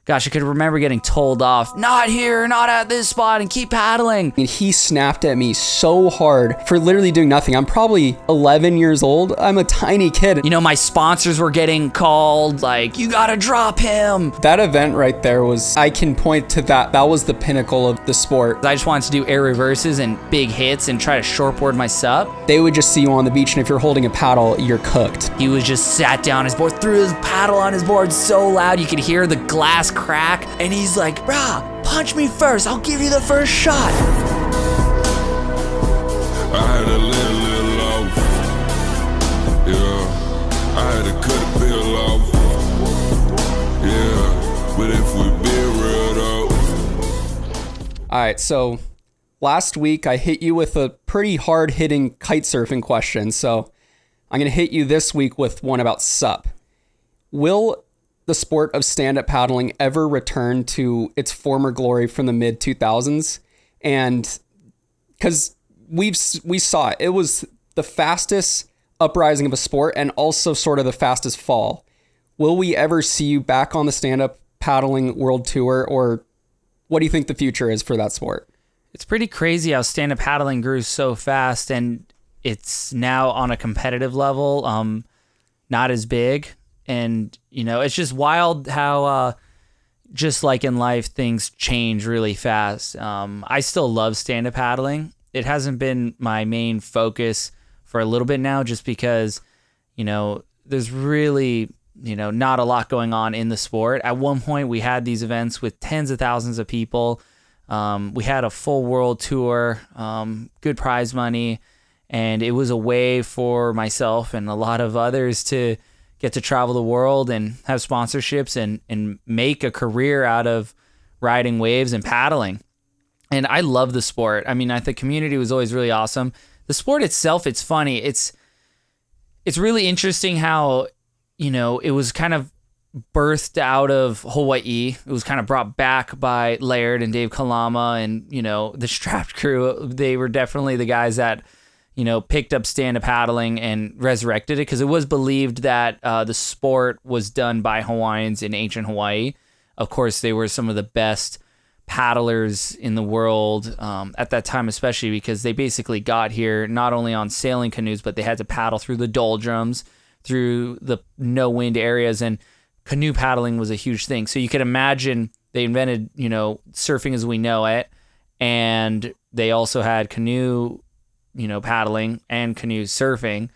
gosh, I could remember getting told off, not here, not at this spot, and keep paddling. And he snapped at me so hard for literally doing nothing. I'm probably 11 years old. I'm a tiny kid. You know, my sponsors were getting called, like, you gotta drop him. That event right there was, I can point to that. That was the pinnacle of the sport. I just wanted to do air reverses and big hits and try to shortboard my sup. They would just see you on the beach, and if you're holding a paddle, you're cooked. He was just sat down his board, threw his paddle on his board so loud you could hear the glass crack, and he's like, brah, punch me first, I'll give you the first shot. I had a little off, yeah, I had to cut a bill off, yeah, but if we be real though. All right, so last week I hit you with a pretty hard-hitting kite surfing question, so I'm going to hit you this week with one about SUP. Will the sport of stand-up paddling ever return to its former glory from the mid-2000s? And because we saw it was the fastest uprising of a sport and also sort of the fastest fall. Will we ever see you back on the stand-up paddling world tour, or what do you think the future is for that sport? It's pretty crazy how stand-up paddling grew so fast, and it's now on a competitive level, not as big. And, you know, it's just wild how, just like in life, things change really fast. I still love stand-up paddling. It hasn't been my main focus for a little bit now, just because, you know, there's really, you know, not a lot going on in the sport. At one point, we had these events with tens of thousands of people. We had a full world tour, good prize money, and it was a way for myself and a lot of others to get to travel the world and have sponsorships and make a career out of riding waves and paddling. And I love the sport. I mean, the community was always really awesome. The sport itself, it's funny. It's really interesting how, you know, it was kind of birthed out of Hawaii. It was kind of brought back by Laird and Dave Kalama and, you know, the Strapped crew. They were definitely the guys that, you know, picked up stand-up paddling and resurrected it, because it was believed that the sport was done by Hawaiians in ancient Hawaii. Of course, they were some of the best paddlers in the world at that time, especially because they basically got here not only on sailing canoes, but they had to paddle through the doldrums, through the no-wind areas, and canoe paddling was a huge thing. So you could imagine they invented, you know, surfing as we know it, and they also had canoe, you know, paddling and canoe surfing,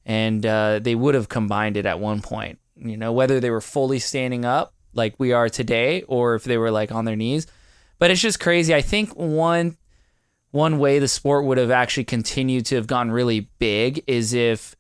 and they would have combined it at one point, you know, whether they were fully standing up like we are today or if they were like on their knees. But it's just crazy. I think one way the sport would have actually continued to have gone really big is if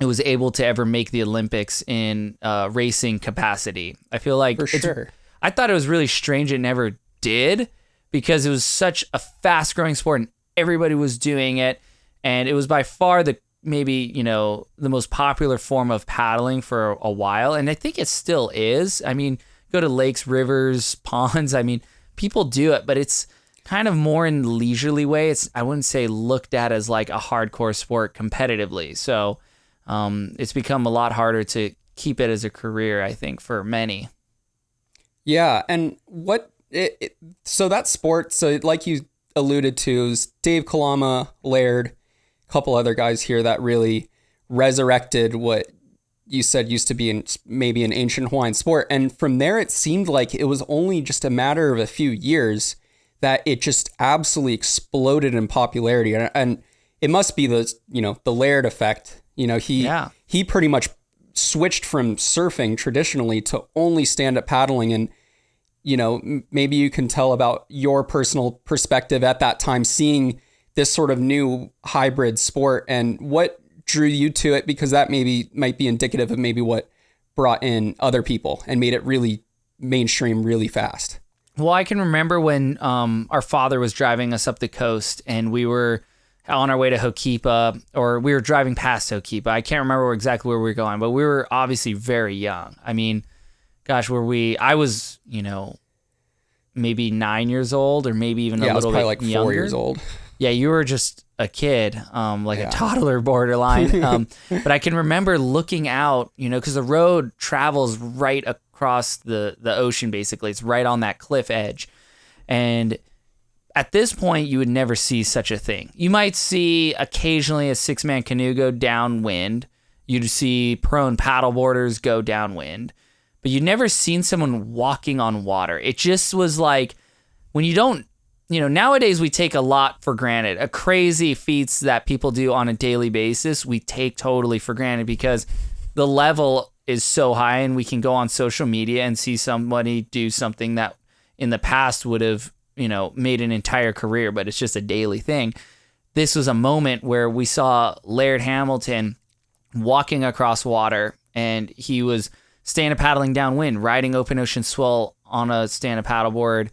it was able to ever make the Olympics in racing capacity. I feel like for sure. I thought it was really strange it never did, because it was such a fast growing sport and everybody was doing it, and it was by far the most popular form of paddling for a while, and I think it still is. I mean, go to lakes, rivers, ponds. I mean, people do it, but it's kind of more in the leisurely way. It's, I wouldn't say looked at as like a hardcore sport competitively. So it's become a lot harder to keep it as a career, I think, for many. Yeah, and so that sport, so like you alluded to, is Dave Kalama, Laird, a couple other guys here that really resurrected what you said used to be maybe an ancient Hawaiian sport. And from there, it seemed like it was only just a matter of a few years that it just absolutely exploded in popularity. And it must be the Laird effect. You know, he pretty much switched from surfing traditionally to only stand-up paddling. And, you know, maybe you can tell about your personal perspective at that time, seeing this sort of new hybrid sport and what drew you to it, because that might be indicative of maybe what brought in other people and made it really mainstream really fast. Well, I can remember when our father was driving us up the coast and we were on our way to Hokipa, or we were driving past Hokipa. I can't remember exactly where we were going, but we were obviously very young. I mean, gosh, I was, you know, maybe 9 years old, or maybe even a little bit like younger. 4 years old. Yeah, you were just a kid, a toddler borderline. But I can remember looking out, you know, because the road travels right across the ocean, basically. It's right on that cliff edge. And at this point, you would never see such a thing. You might see occasionally a 6-man canoe go downwind. You'd see prone paddleboarders go downwind. But you'd never seen someone walking on water. It just was like, when you don't, nowadays we take a lot for granted. A crazy feats that people do on a daily basis, we take totally for granted because the level is so high, and we can go on social media and see somebody do something that in the past would have, made an entire career, but it's just a daily thing. This was a moment where we saw Laird Hamilton walking across water, and he was stand-up paddling downwind, riding open ocean swell on a stand-up paddleboard.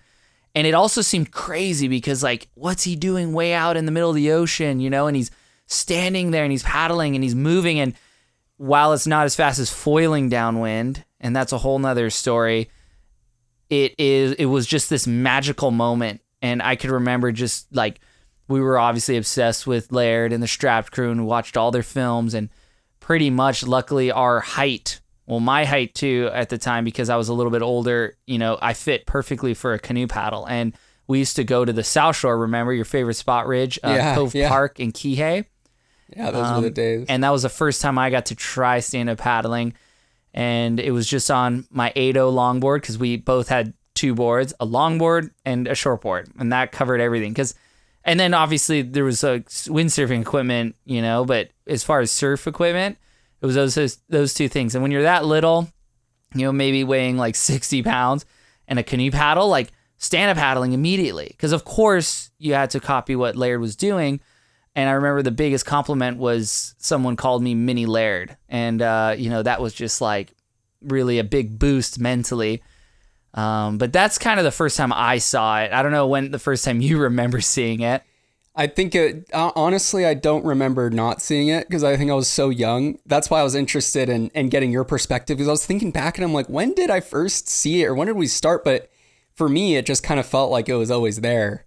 And it also seemed crazy because, like, what's he doing way out in the middle of the ocean, and he's standing there and he's paddling and he's moving. And while it's not as fast as foiling downwind, and that's a whole nother story, it was just this magical moment. And I could remember just, like, we were obviously obsessed with Laird and the Strapped crew and watched all their films, and pretty much, luckily, our height, well, my height too at the time, because I was a little bit older, I fit perfectly for a canoe paddle. And we used to go to the South Shore, remember your favorite spot, Ridge? Cove Park in Kihei. Yeah, those were the days. And that was the first time I got to try stand-up paddling. And it was just on my 8.0 longboard, because we both had 2 boards, a longboard and a shortboard. And that covered everything. And then obviously there was windsurfing equipment, but as far as surf equipment, it was those 2 things. And when you're that little, maybe weighing like 60 pounds and a canoe paddle, like stand-up paddling immediately. Because of course you had to copy what Laird was doing. And I remember the biggest compliment was someone called me Mini Laird. And, that was just like really a big boost mentally. But that's kind of the first time I saw it. I don't know when the first time you remember seeing it. I think honestly, I don't remember not seeing it because I think I was so young. That's why I was interested in getting your perspective, because I was thinking back and I'm like, when did I first see it, or when did we start? But for me, it just kind of felt like it was always there.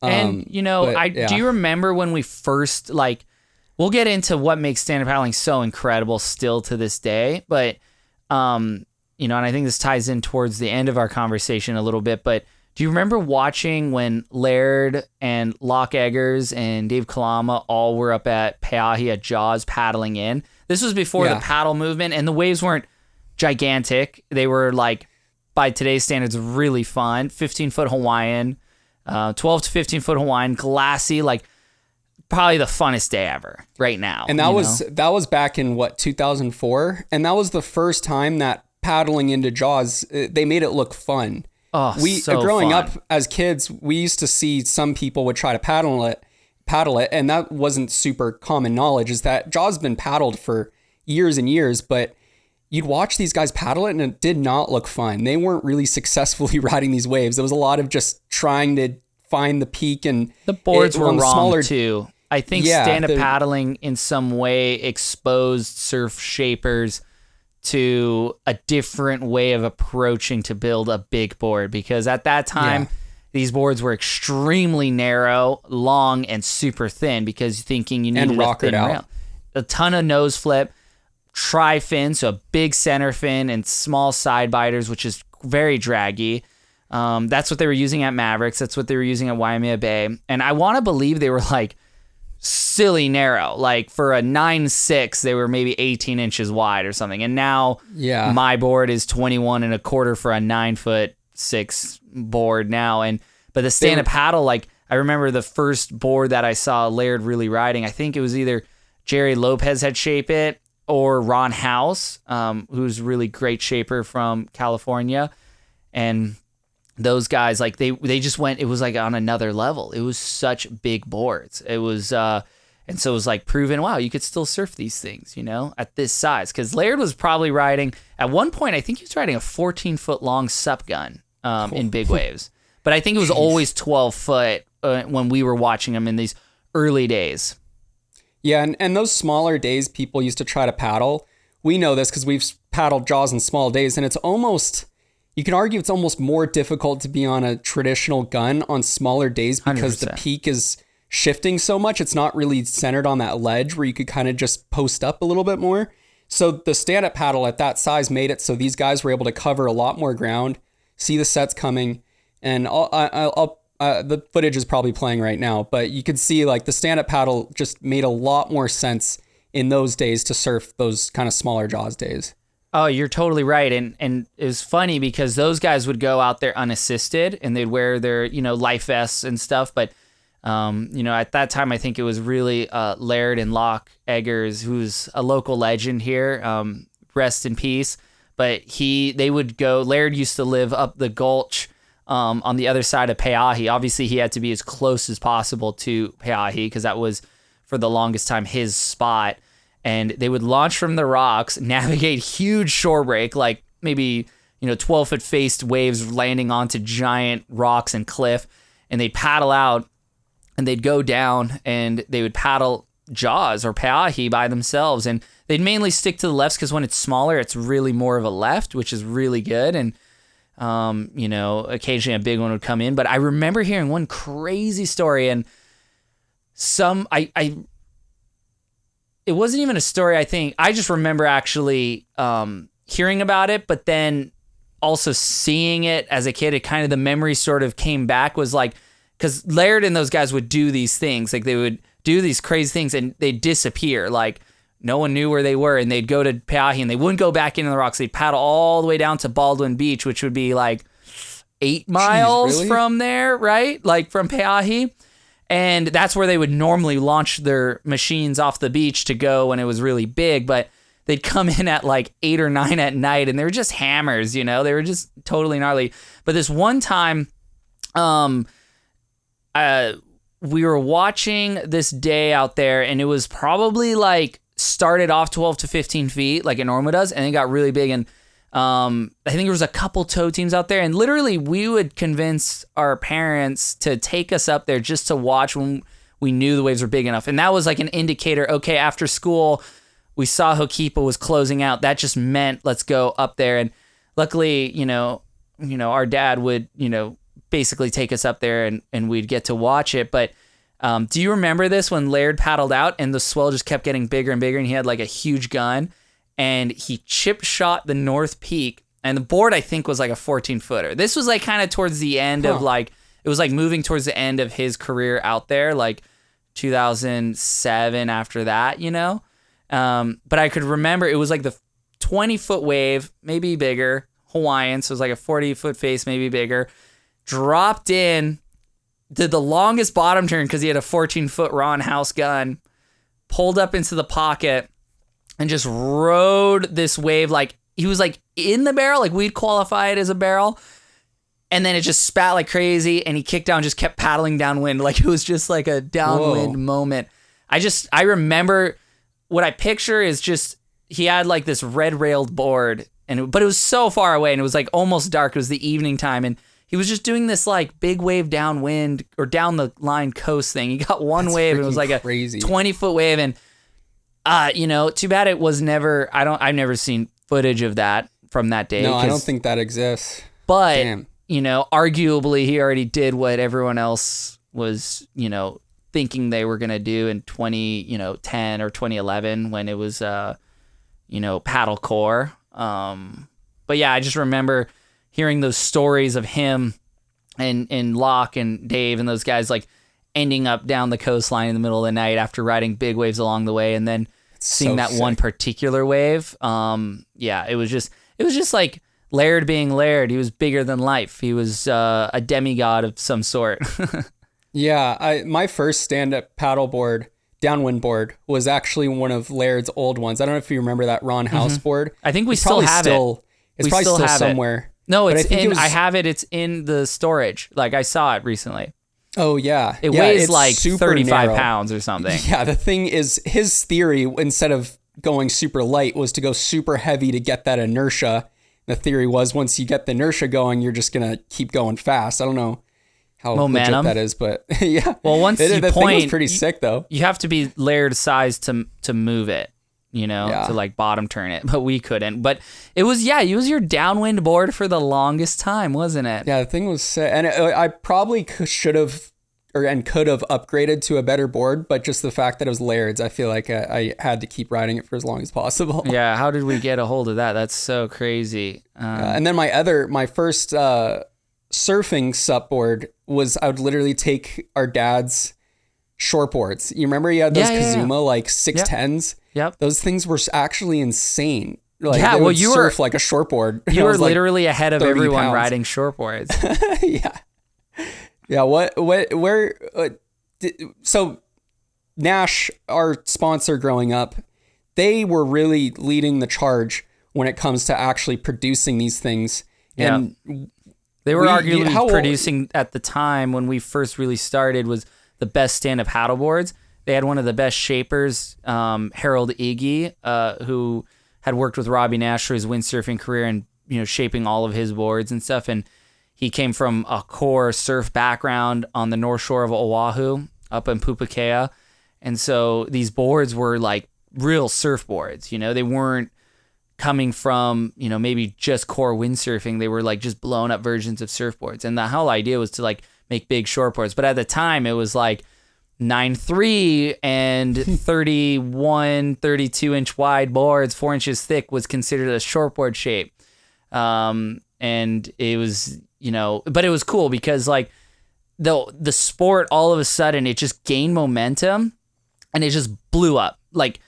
And, do you remember when we first, we'll get into what makes stand-up paddling so incredible still to this day, but, and I think this ties in towards the end of our conversation a little bit, but do you remember watching when Laird and Locke Eggers and Dave Kalama all were up at Peahi at Jaws paddling in? This was before the paddle movement, and the waves weren't gigantic. They were, like, by today's standards, really fun. 15-foot Hawaiian, 12 to 15-foot Hawaiian, glassy, like probably the funnest day ever right now. And that was back in, 2004? And that was the first time that paddling into Jaws, they made it look fun. Oh, so growing fun. up as kids, we used to see some people would try to paddle it, and that wasn't super common knowledge, is that Jaws has been paddled for years and years, but you'd watch these guys paddle it and it did not look fun. They weren't really successfully riding these waves. There was a lot of just trying to find the peak, and the boards were wrong too. I think stand-up paddling in some way exposed surf shapers to a different way of approaching to build a big board, because at that time these boards were extremely narrow, long, and super thin, because thinking you needed a thin rail. A ton of nose flip, tri-fin, so a big center fin and small side biters, which is very draggy. That's what they were using at Mavericks. That's what they were using at Waimea Bay. And I want to believe they were like silly narrow. Like for a 9.6, they were maybe 18 inches wide or something. And now my board is 21.25 for a 9'6" board now. But the stand-up paddle, like I remember the first board that I saw Laird really riding, I think it was either Jerry Lopez had shaped it or Ron House, who's a really great shaper from California. And those guys, like they just went, it was like on another level. It was such big boards. It was, and so it was like proven, wow, you could still surf these things, at this size. Because Laird was probably riding, at one point, I think he was riding a 14-foot long sup gun in big waves. But I think it was always 12 foot when we were watching him in these early days. Yeah, and those smaller days people used to try to paddle. We know this because we've paddled Jaws in small days, and it's almost, you can argue it's almost more difficult to be on a traditional gun on smaller days because 100%. The peak is shifting so much. It's not really centered on that ledge where you could kind of just post up a little bit more. So the stand-up paddle at that size made it so these guys were able to cover a lot more ground, see the sets coming, and the footage is probably playing right now, but you could see like the stand-up paddle just made a lot more sense in those days to surf those kind of smaller Jaws days. Oh, you're totally right. And it was funny because those guys would go out there unassisted and they'd wear their, life vests and stuff. But, at that time, I think it was really Laird and Locke Eggers, who's a local legend here. Rest in peace. But they would go, Laird used to live up the gulch on the other side of Pe'ahi. Obviously, he had to be as close as possible to Pe'ahi because that was, for the longest time, his spot. And they would launch from the rocks, navigate huge shore break, like maybe 12-foot faced waves landing onto giant rocks and cliff, and they'd paddle out, and they'd go down, and they would paddle Jaws or Pe'ahi by themselves, and they'd mainly stick to the lefts because when it's smaller, it's really more of a left, which is really good, and occasionally a big one would come in. But I remember hearing one crazy story, and it wasn't even a story, I think. I just remember actually hearing about it, but then also seeing it as a kid. It kind of, the memory sort of came back, was like, because Laird and those guys would do these things. Like they would do these crazy things and they'd disappear. Like no one knew where they were, and they'd go to Pe'ahi and they wouldn't go back into the rocks. They'd paddle all the way down to Baldwin Beach, which would be like 8 miles really? from there, right? Like from Pe'ahi. And that's where they would normally launch their machines off the beach to go when it was really big. But they'd come in at like 8 or 9 at night, and they were just hammers, they were just totally gnarly. But this one time, we were watching this day out there, and it was probably like started off 12 to 15 feet like it normally does, and it got really big. And I think there was a couple tow teams out there, and literally we would convince our parents to take us up there just to watch when we knew the waves were big enough. And that was like an indicator. Okay, after school, we saw Hokipa was closing out. That just meant let's go up there. And luckily, our dad would, basically take us up there and we'd get to watch it. But do you remember this when Laird paddled out and the swell just kept getting bigger and bigger, and he had like a huge gun? And he chip shot the North Peak, and the board I think was like a 14-footer. This was like kind of towards the end of it was like moving towards the end of his career out there, like 2007 after that, But I could remember it was like the 20-foot wave, maybe bigger, Hawaiian, so it was like a 40-foot face, maybe bigger, dropped in, did the longest bottom turn because he had a 14-foot Ron House gun, pulled up into the pocket, and just rode this wave like he was like in the barrel, like we'd qualify it as a barrel. And then it just spat like crazy, and he kicked down, just kept paddling downwind. Like it was just like a downwind moment. I remember what I picture is just, he had like this red railed board, but it was so far away, and it was like almost dark. It was the evening time, and he was just doing this like big wave downwind or down the line coast thing. He got one wave, and it was like crazy. A 20-foot wave. And too bad it was never, I've never seen footage of that from that day. No, I don't think that exists. But, Damn. Arguably he already did what everyone else was, thinking they were going to do in 2010 or 2011 when it was, paddle core. But yeah, I just remember hearing those stories of him and Locke and Dave and those guys like ending up down the coastline in the middle of the night after riding big waves along the way, and then seeing that one particular wave. It was just like Laird being Laird. He was bigger than life. He was a demigod of some sort. Yeah, my first stand-up paddleboard, downwind board, was actually one of Laird's old ones. I don't know if you remember that Ron House board. I think we still have it. It's probably still somewhere. No, I have it. It's in the storage. Like I saw it recently. Oh, yeah. It weighs like super 35 narrow. pounds or something. Yeah, the thing is, his theory, instead of going super light, was to go super heavy to get that inertia. The theory was once you get the inertia going, you're just going to keep going fast. I don't know how momentum legit that is, but yeah. Well, once you the point, thing was pretty sick, though. You have to be Laird size to move it, to like bottom turn it, but we couldn't. But it was your downwind board for the longest time, wasn't it? Yeah, the thing was sick. And I probably should have and could have upgraded to a better board, but just the fact that it was Laird's, I feel like I had to keep riding it for as long as possible. Yeah, how did we get a hold of that? That's so crazy. And then my first surfing sup board was, I would literally take our dad's shortboards. You remember he had those Kazuma like 610s? Yep. Those things were actually insane. Like, yeah, well, you surf were like a shortboard. You were literally ahead of everyone pounds. riding shortboards. Yeah. So Nash, our sponsor growing up, they were really leading the charge when it comes to actually producing these things. And they were arguably producing at the time when we first really started was the best stand-up paddleboards. They had one of the best shapers, Harold Iggy, who had worked with Robbie Nash for his windsurfing career and, shaping all of his boards and stuff. And he came from a core surf background on the north shore of Oahu up in Pupukea. And so these boards were like real surfboards, they weren't coming from, maybe just core windsurfing. They were like just blown up versions of surfboards. And the whole idea was to like make big shortboards. But at the time it was like 9.3 and 31, 32 inch wide boards, 4 inches thick was considered a shortboard shape. And it was, but it was cool because like the sport, all of a sudden it just gained momentum and it just blew up. Like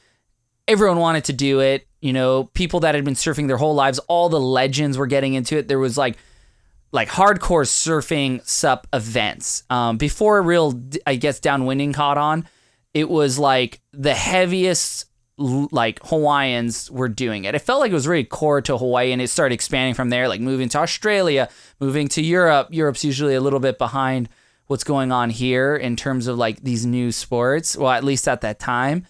everyone wanted to do it, people that had been surfing their whole lives, all the legends were getting into it. There was like hardcore surfing sup events. Before real, I guess, downwinding caught on, it was like the heaviest like Hawaiians were doing it. It felt like it was really core to Hawaii, and it started expanding from there, like moving to Australia, moving to Europe. Europe's usually a little bit behind what's going on here in terms of like these new sports. Well, at least at that time.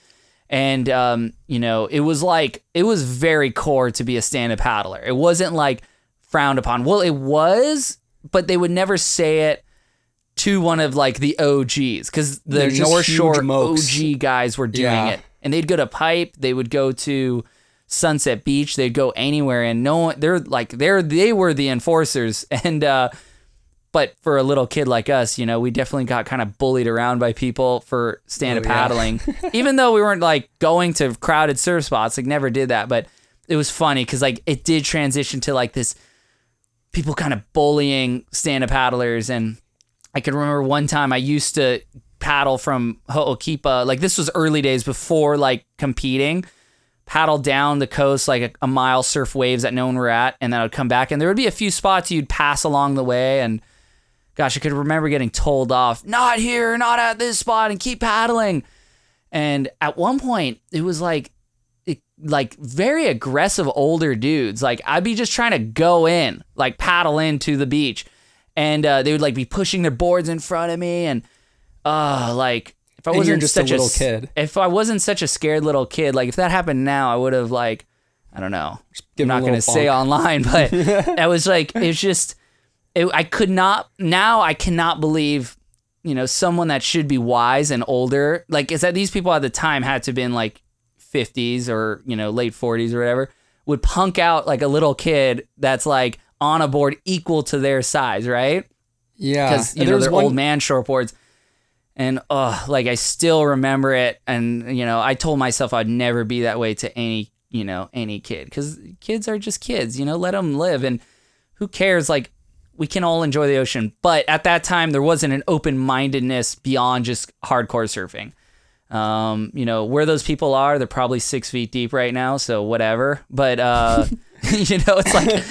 And, it was very core to be a stand-up paddler. It wasn't like frowned upon. Well, it was, but they would never say it to one of like the OGs because the North Shore OG guys were doing it. And they'd go to Pipe, they would go to Sunset Beach, they'd go anywhere, and no one, they were the enforcers. And but for a little kid like us, we definitely got kind of bullied around by people for stand-up paddling, even though we weren't like going to crowded surf spots, like never did that. But it was funny because like it did transition to like this people kind of bullying stand-up paddlers. And I can remember one time I used to paddle from Ho'okipa, like this was early days before like competing, paddle down the coast like a mile, surf waves that no one were at, and then I would come back and there would be a few spots you'd pass along the way, and gosh, I could remember getting told off, not here, not at this spot, and keep paddling. And at one point it was like very aggressive older dudes, like I'd be just trying to go in, like paddle into the beach, and they would like be pushing their boards in front of me. And like if I wasn't just such a little kid, if I wasn't such a scared little kid, like if that happened now, I would have like, I don't know, I'm not going to say online, but I was like, it's just, I cannot believe, someone that should be wise and older, like is that these people at the time had to have been like 50s or, late 40s or whatever, would punk out like a little kid that's like on a board equal to their size, right? Yeah. Because, they're old man shortboards. And like I still remember it, and I told myself I'd never be that way to any kid, because kids are just kids, let them live, and who cares? Like we can all enjoy the ocean, but at that time there wasn't an open-mindedness beyond just hardcore surfing. Where those people are, they're probably 6 feet deep right now, so whatever. But it's like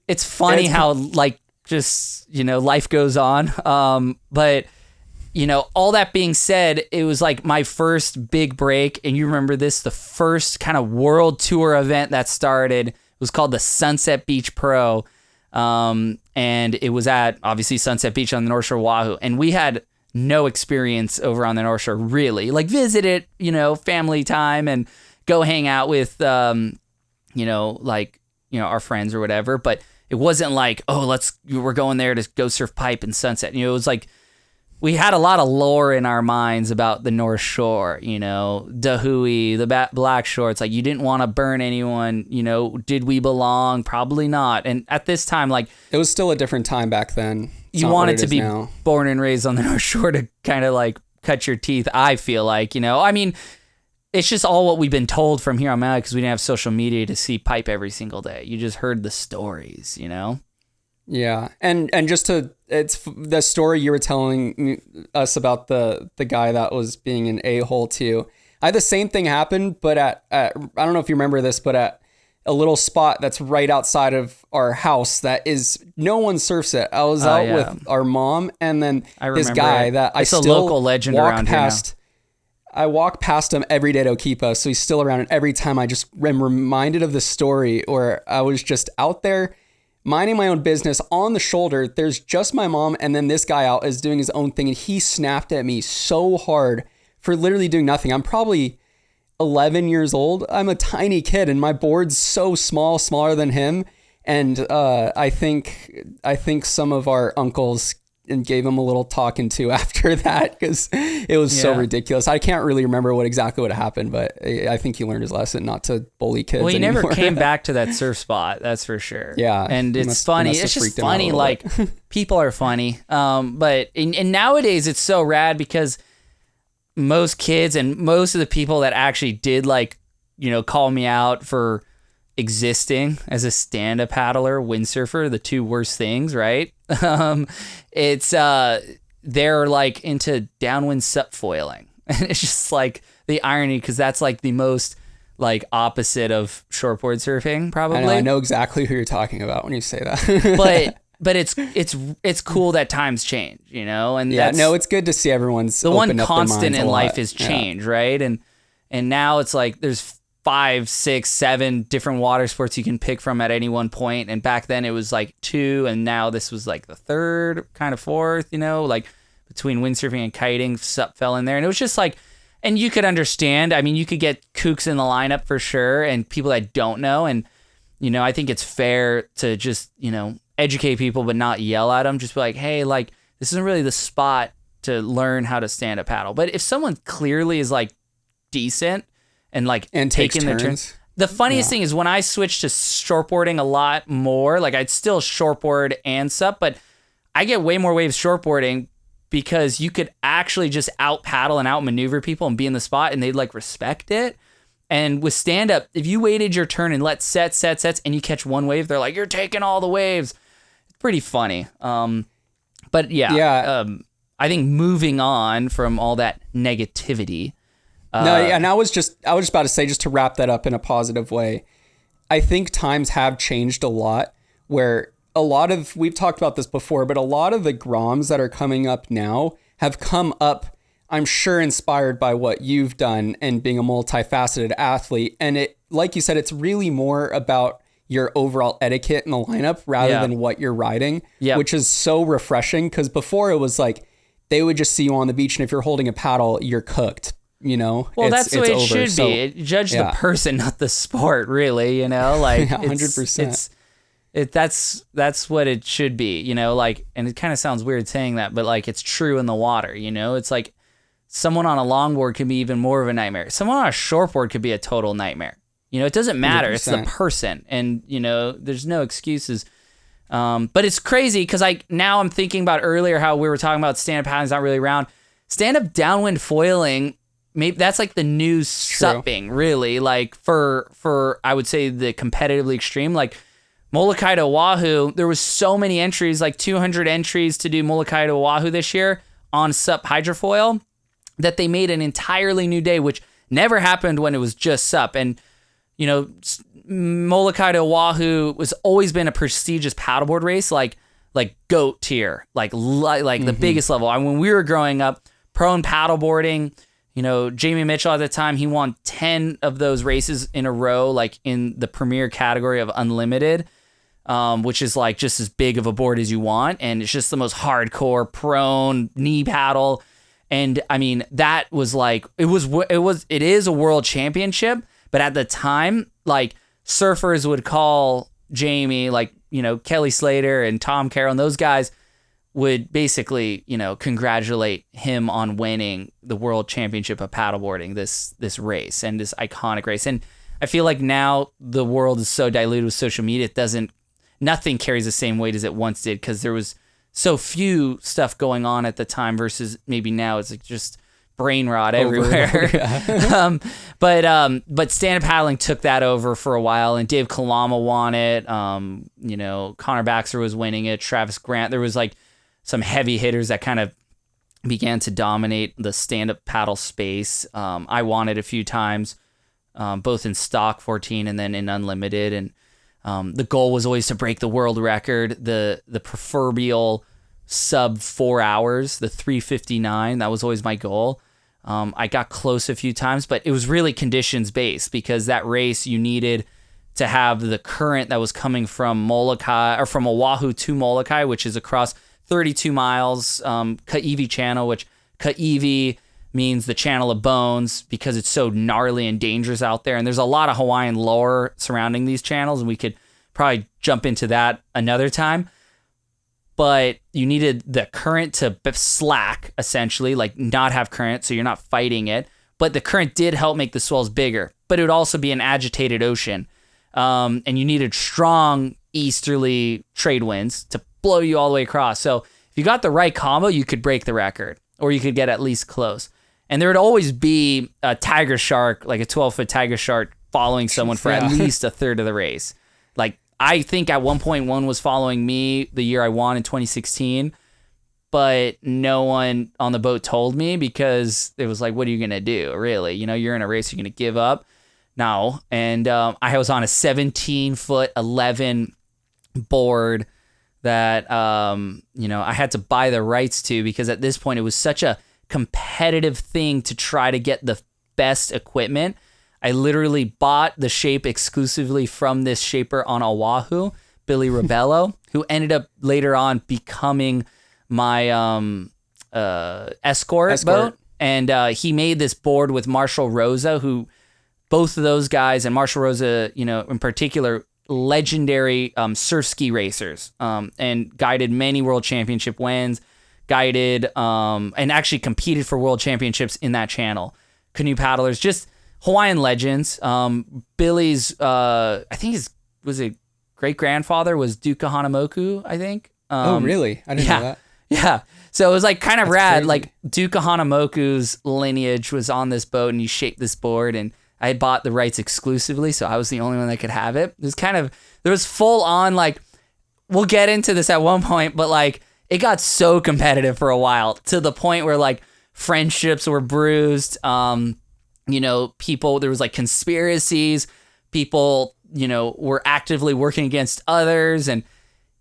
it's funny how like just life goes on. But all that being said, it was like my first big break. And you remember this, the first kind of world tour event that started was called the Sunset Beach Pro. And it was at obviously Sunset Beach on the North Shore of Oahu. And we had no experience over on the North Shore, really. Like visit it, family time and go hang out with, our friends or whatever. But it wasn't like, we're going there to go surf Pipe and Sunset. It was like, we had a lot of lore in our minds about the North Shore, Dahui, the Black Shore. It's like you didn't want to burn anyone, did we belong? Probably not. And at this time, like... It was still a different time back then. you not want what it to is be now. born and raised on the North Shore to kind of like cut your teeth. I feel like, I mean, it's just all what we've been told from here on out because we didn't have social media to see pipe every single day. You just heard the stories, Yeah, and just it's the story you were telling us about the guy that was being an a-hole too. I had the same thing happen, but at I don't know if you remember this, but at a little spot that's right outside of our house that is no one surfs it. I was out with our mom, and then this guy that it's I a still local legend walk around past. I walk past him every day to Okipa, so he's still around. And every time I just am reminded of the story where I was just out there minding my own business on the shoulder. There's just my mom, and then this guy out is doing his own thing, and he snapped at me so hard for literally doing nothing. I'm probably 11 years old. I'm a tiny kid, and my board's so small, smaller than him. And I think some of our uncles and gave him a little talking to after that because it was so ridiculous. I can't really remember what exactly happened, but I think he learned his lesson not to bully kids. Well, he anymore. never came back to that surf spot, that's for sure. Yeah, and it's funny. It's just funny. Like people are funny, but and nowadays it's so rad because most kids and most of the people that actually did call me out for existing as a stand-up paddler, windsurfer, the two worst things, right? It's they're like into downwind sup foiling, and it's just like the irony because that's like the most like opposite of shortboard surfing, probably. I know exactly who you're talking about when you say that. but it's cool that times change, and it's good to see everyone's the one opened up constant their minds in a life lot. is change, right? And now it's like there's 5, 6, 7 different water sports you can pick from at any one point. And back then it was like 2, and now this was like the 3rd, kind of 4th, like between windsurfing and kiting, sup fell in there. And it was just like, and you could understand, I mean, you could get kooks in the lineup for sure and people that don't know. And, I think it's fair to just, educate people, but not yell at them. Just be like, hey, like, this isn't really the spot to learn how to stand up paddle. But if someone clearly is like decent, and taking their turns. The funniest thing is when I switched to shortboarding a lot more, like I'd still shortboard and sup, but I get way more waves shortboarding because you could actually just out paddle and out maneuver people and be in the spot and they'd like respect it. And with stand up, if you waited your turn and let sets and you catch one wave, they're like, you're taking all the waves. It's pretty funny. But I think moving on from all that negativity, and I was just about to say, just to wrap that up in a positive way, I think times have changed a lot where we've talked about this before, but a lot of the Groms that are coming up now have come up, I'm sure, inspired by what you've done and being a multifaceted athlete. And it, like you said, it's really more about your overall etiquette in the lineup rather than what you're riding, which is so refreshing. Because before it was like, they would just see you on the beach, and if you're holding a paddle, you're cooked. Well, that's the way it should be. Judge the person, not the sport, really. Like 100%. That's what it should be. And it kind of sounds weird saying that, but like it's true in the water. It's like someone on a longboard can be even more of a nightmare. Someone on a shortboard could be a total nightmare. It doesn't matter. 100%. It's the person, and there's no excuses. But it's crazy because now I'm thinking about earlier how we were talking about stand-up paddling's not really around. Stand-up downwind foiling. Maybe that's like the new supping, really. Like for I would say the competitively extreme, like Molokai to Oahu. There was so many entries, like 200 entries to do Molokai to Oahu this year on sup hydrofoil, that they made an entirely new day, which never happened when it was just sup. And Molokai to Oahu was always been a prestigious paddleboard race, like GOAT tier, like the biggest level. And when we were growing up, pro and paddleboarding. Jamie Mitchell at the time, he won 10 of those races in a row, like in the premier category of unlimited, which is like just as big of a board as you want. And it's just the most hardcore prone knee paddle. And I mean, that was like, it is a world championship. But at the time, like surfers would call Jamie, like, Kelly Slater and Tom Carroll and those guys would basically, congratulate him on winning the world championship of paddleboarding, this race and this iconic race. And I feel like now the world is so diluted with social media, nothing carries the same weight as it once did because there was so few stuff going on at the time versus maybe now it's like just brain rot everywhere. But stand-up paddling took that over for a while, and Dave Kalama won it. Connor Baxter was winning it. Travis Grant. There was like some heavy hitters that kind of began to dominate the stand-up paddle space. I won it a few times, both in stock 14 and then in unlimited. And the goal was always to break the world record, the proverbial sub 4 hours, the 3:59. That was always my goal. I got close a few times, but it was really conditions based because that race you needed to have the current that was coming from Molokai or from Oahu to Molokai, which is across 32 miles, Ka'ivi Channel, which Ka'ivi means the Channel of Bones because it's so gnarly and dangerous out there. And there's a lot of Hawaiian lore surrounding these channels, and we could probably jump into that another time. But you needed the current to slack, essentially, like not have current, so you're not fighting it. But the current did help make the swells bigger, but it would also be an agitated ocean. And you needed strong easterly trade winds to blow you all the way across. So if you got the right combo, you could break the record, or you could get at least close. And there would always be a tiger shark, like a 12-foot tiger shark, following someone for at least a third of the race. Like, I think at one point one was following me the year I won in 2016, but no one on the boat told me because it was like, what are you going to do, really? You're in a race, you're going to give up? No. And I was on a 17-foot 11 board that, I had to buy the rights to because at this point it was such a competitive thing to try to get the best equipment. I literally bought the shape exclusively from this shaper on Oahu, Billy Robello, who ended up later on becoming my escort boat. And he made this board with Marshall Rosa, who both of those guys, and Marshall Rosa, in particular, legendary surf ski racers, and guided many world championship wins, and actually competed for world championships in that channel. Canoe paddlers, just Hawaiian legends. Billy's, I think was it great grandfather was Duka Hanamoku, I think. Oh, really? I didn't know that. Yeah. So it was like kind of rad. Crazy. Like Duka Hanamoku's lineage was on this boat, and he shaped this board, and I had bought the rights exclusively, so I was the only one that could have it. It was there was full on, like, we'll get into this at one point, but like it got so competitive for a while to the point where like friendships were bruised. People, there was like conspiracies, people, were actively working against others. And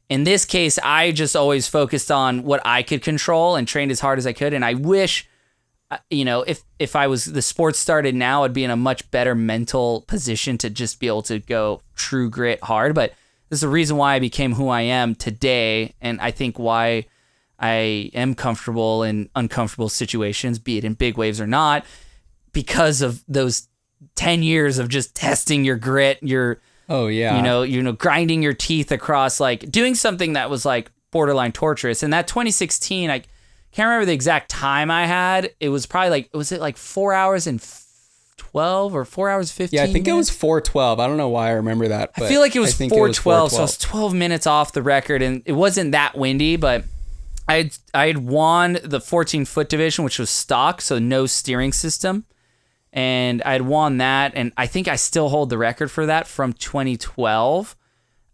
in this case, I just always focused on what I could control and trained as hard as I could. And I wish, if I was, the sport started now, I'd be in a much better mental position to just be able to go true grit hard. But this is the reason why I became who I am today. And I think why I am comfortable in uncomfortable situations, be it in big waves or not, because of those 10 years of just testing your grit, grinding your teeth across, like doing something that was like borderline torturous. And that 2016, I can't remember the exact time I had. It was probably like, was it like 4 hours and 12 or 4 hours 15? Yeah, I think it was 4:12. I don't know why I remember that. I feel like it was 4:12, so I was 12 minutes off the record, and it wasn't that windy, but I had won the 14-foot division, which was stock, so no steering system. And I had won that, and I think I still hold the record for that from 2012.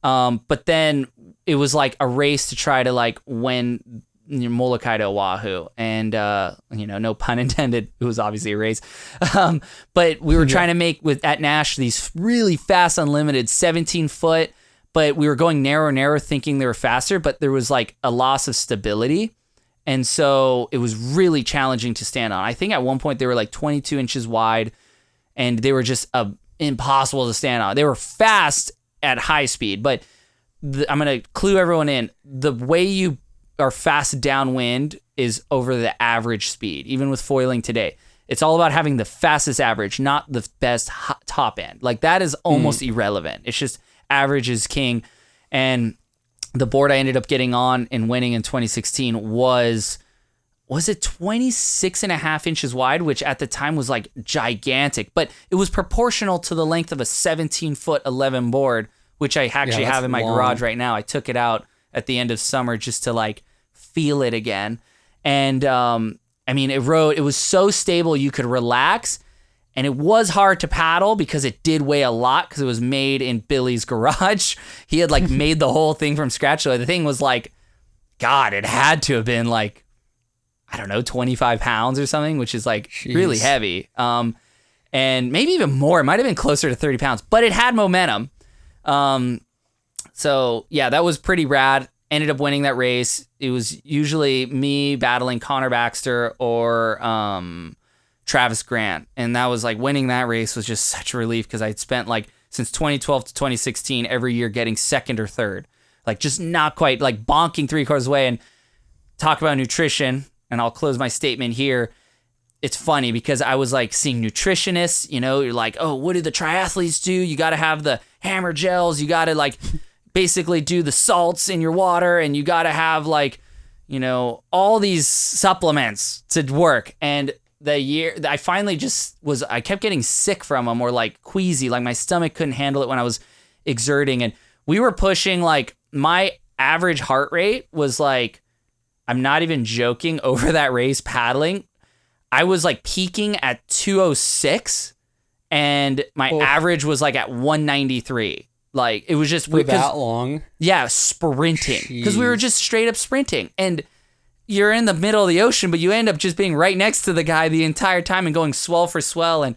But then it was like a race to try to like win Molokai to Oahu, and no pun intended, it was obviously a race. But we were trying to make at Nash these really fast unlimited 17-foot, but we were going narrow, thinking they were faster, but there was like a loss of stability. And so it was really challenging to stand on. I think at one point they were like 22 inches wide, and they were just impossible to stand on. They were fast at high speed, but I'm going to clue everyone in. The way you are fast downwind is over the average speed, even with foiling today. It's all about having the fastest average, not the best top end. Like that is almost irrelevant. It's just average is king. And the board I ended up getting on and winning in 2016 was it 26 and a half inches wide, which at the time was like gigantic, but it was proportional to the length of a 17-foot 11 board, which I actually have in my garage right now. I took it out at the end of summer just to like feel it again. And I mean, it was so stable you could relax. And it was hard to paddle because it did weigh a lot because it was made in Billy's garage. He had like made the whole thing from scratch. So the thing was like, God, it had to have been like, I don't know, 25 pounds or something, which is like really heavy. And maybe even more. It might have been closer to 30 pounds, but it had momentum. So yeah, that was pretty rad. Ended up winning that race. It was usually me battling Connor Baxter or Travis Grant. And that was like winning that race was just such a relief because I'd spent like since 2012 to 2016 every year getting second or third. Like just not quite like bonking 3/4 away. And talk about nutrition. And I'll close my statement here. It's funny because I was like seeing nutritionists, you know, you're like, oh, what do the triathletes do? You got to have the hammer gels. You got to like basically do the salts in your water. And you got to have like, you know, all these supplements to work. And the year I finally I kept getting sick from them or like queasy, like my stomach couldn't handle it when I was exerting. And we were pushing like my average heart rate was like, I'm not even joking, over that race paddling, I was like peaking at 206 and my average was like at 193. Like it was just for that long. Yeah, sprinting because we were just straight up sprinting. And you're in the middle of the ocean, but you end up just being right next to the guy the entire time and going swell for swell. And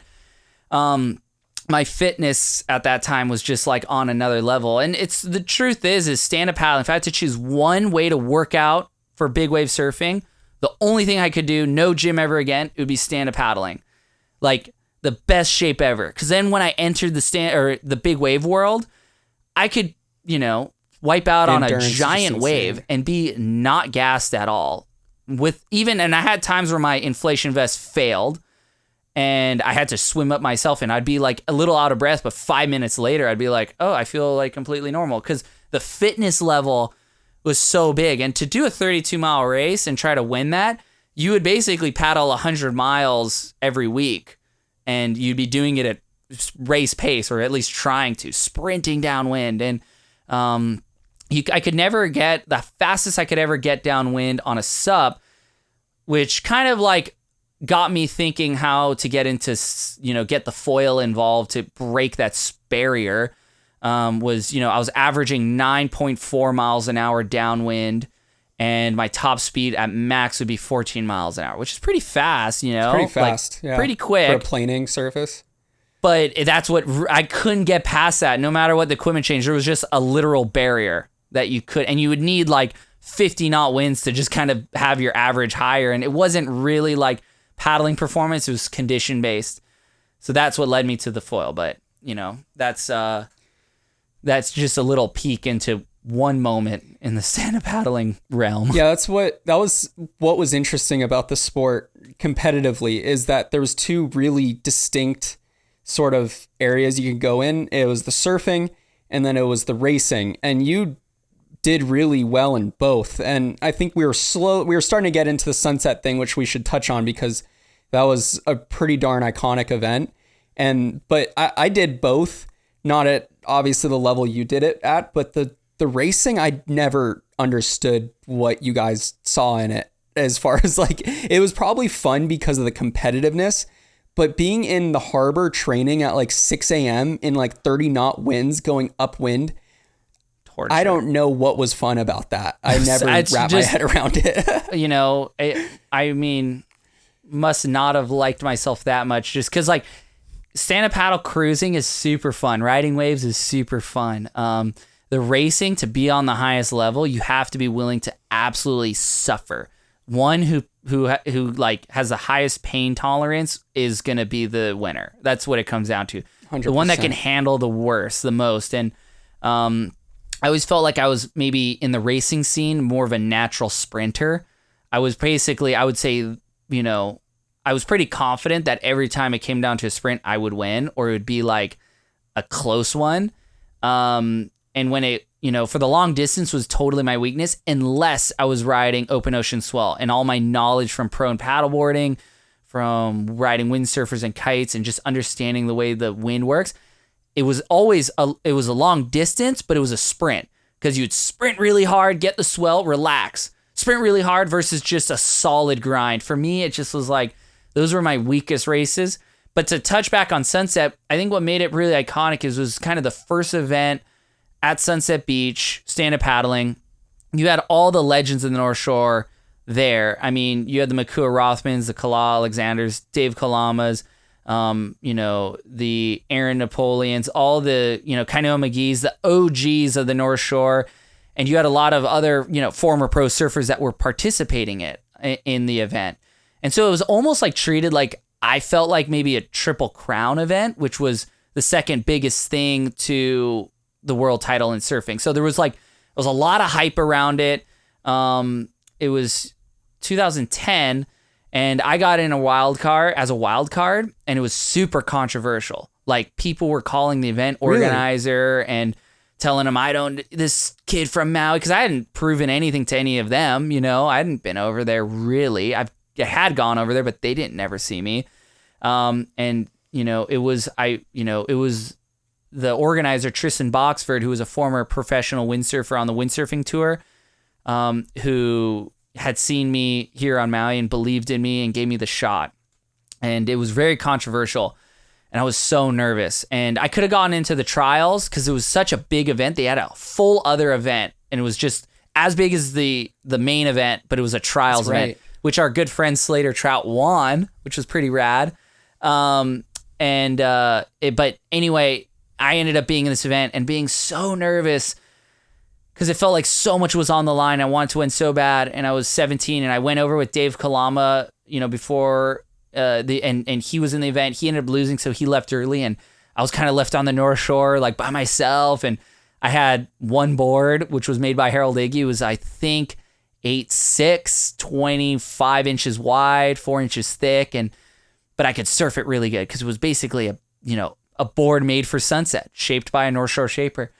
my fitness at that time was just like on another level. And it's the truth is stand-up paddling. If I had to choose one way to work out for big wave surfing, the only thing I could do, no gym ever again, it would be stand-up paddling. Like the best shape ever. Because then when I entered the big wave world, I could, you know, wipe out on a giant wave and be not gassed at all. And I had times where my inflation vest failed and I had to swim up myself and I'd be like a little out of breath, but 5 minutes later I'd be like, oh, I feel like completely normal because the fitness level was so big. And to do a 32-mile race and try to win that, you would basically paddle 100 miles every week and you'd be doing it at race pace or at least trying to, sprinting downwind. And I could never get the fastest I could ever get downwind on a sup, which kind of like got me thinking how to get into, you know, get the foil involved to break that barrier. Was, you know, I was averaging 9.4 miles an hour downwind and my top speed at max would be 14 miles an hour, which is pretty fast, you know, pretty fast, like, pretty quick for a planing surface. But that's what I couldn't get past that. No matter what the equipment changed, there was just a literal barrier that you could, and you would need like 50 knot winds to just kind of have your average higher. And it wasn't really like paddling performance. It was condition based. So that's what led me to the foil. But you know, that's just a little peek into one moment in the stand-up paddling realm. Yeah, that was what was interesting about the sport competitively is that there was two really distinct sort of areas you could go in. It was the surfing and then it was the racing. And you did really well in both. And I think we were starting to get into the sunset thing, which we should touch on because that was a pretty darn iconic event. But I did both, not at obviously the level you did it at, but the racing, I never understood what you guys saw in it as far as like, it was probably fun because of the competitiveness, but being in the harbor training at like 6 a.m. in like 30 knot winds going upwind, torture. I don't know what was fun about that. I never wrapped my head around it. You know, I mean, must not have liked myself that much just because like stand-up paddle cruising is super fun. Riding waves is super fun. The racing, to be on the highest level, you have to be willing to absolutely suffer. One who like has the highest pain tolerance is going to be the winner. That's what it comes down to. 100%. The one that can handle the worst, the most. And I always felt like I was maybe in the racing scene more of a natural sprinter. I was basically, I would say, you know, I was pretty confident that every time it came down to a sprint, I would win, or it would be like a close one. And when it, you know, for the long distance was totally my weakness, unless I was riding open ocean swell, and all my knowledge from pro and paddleboarding, from riding windsurfers and kites, and just understanding the way the wind works. It was always it was a long distance, but it was a sprint because you'd sprint really hard, get the swell, relax, sprint really hard versus just a solid grind. For me, it just was like, those were my weakest races. But to touch back on Sunset, I think what made it really iconic is it was kind of the first event at Sunset Beach, stand-up paddling. You had all the legends of the North Shore there. I mean, you had the Makua Rothmans, the Kala Alexanders, Dave Kalamas, the Aaron Napoleons, all the, Kainoa McGee's, the OGs of the North Shore. And you had a lot of other, former pro surfers that were participating in the event. And so it was almost like treated like, I felt like maybe a Triple Crown event, which was the second biggest thing to the world title in surfing. So there was a lot of hype around it. It was 2010, and I got in as a wild card, and it was super controversial. Like, people were calling the event organizer and telling him, this kid from Maui, because I hadn't proven anything to any of them. I hadn't been over there really. I had gone over there, but they didn't never see me. It was the organizer, Tristan Boxford, who was a former professional windsurfer on the windsurfing tour, who had seen me here on Maui and believed in me and gave me the shot. And it was very controversial. And I was so nervous. And I could have gone into the trials because it was such a big event. They had a full other event, and it was just as big as the main event, but it was a trials event, which our good friend Slater Trout won, which was pretty rad. But anyway, I ended up being in this event and being so nervous because it felt like so much was on the line. I wanted to win so bad, and I was 17, and I went over with Dave Kalama, before and he was in the event. He ended up losing, so he left early, and I was kind of left on the North Shore like by myself. And I had one board, which was made by Harold Iggy. It was, I think, 8'6", 25 inches wide, 4 inches thick, but I could surf it really good because it was basically a board made for Sunset, shaped by a North Shore shaper.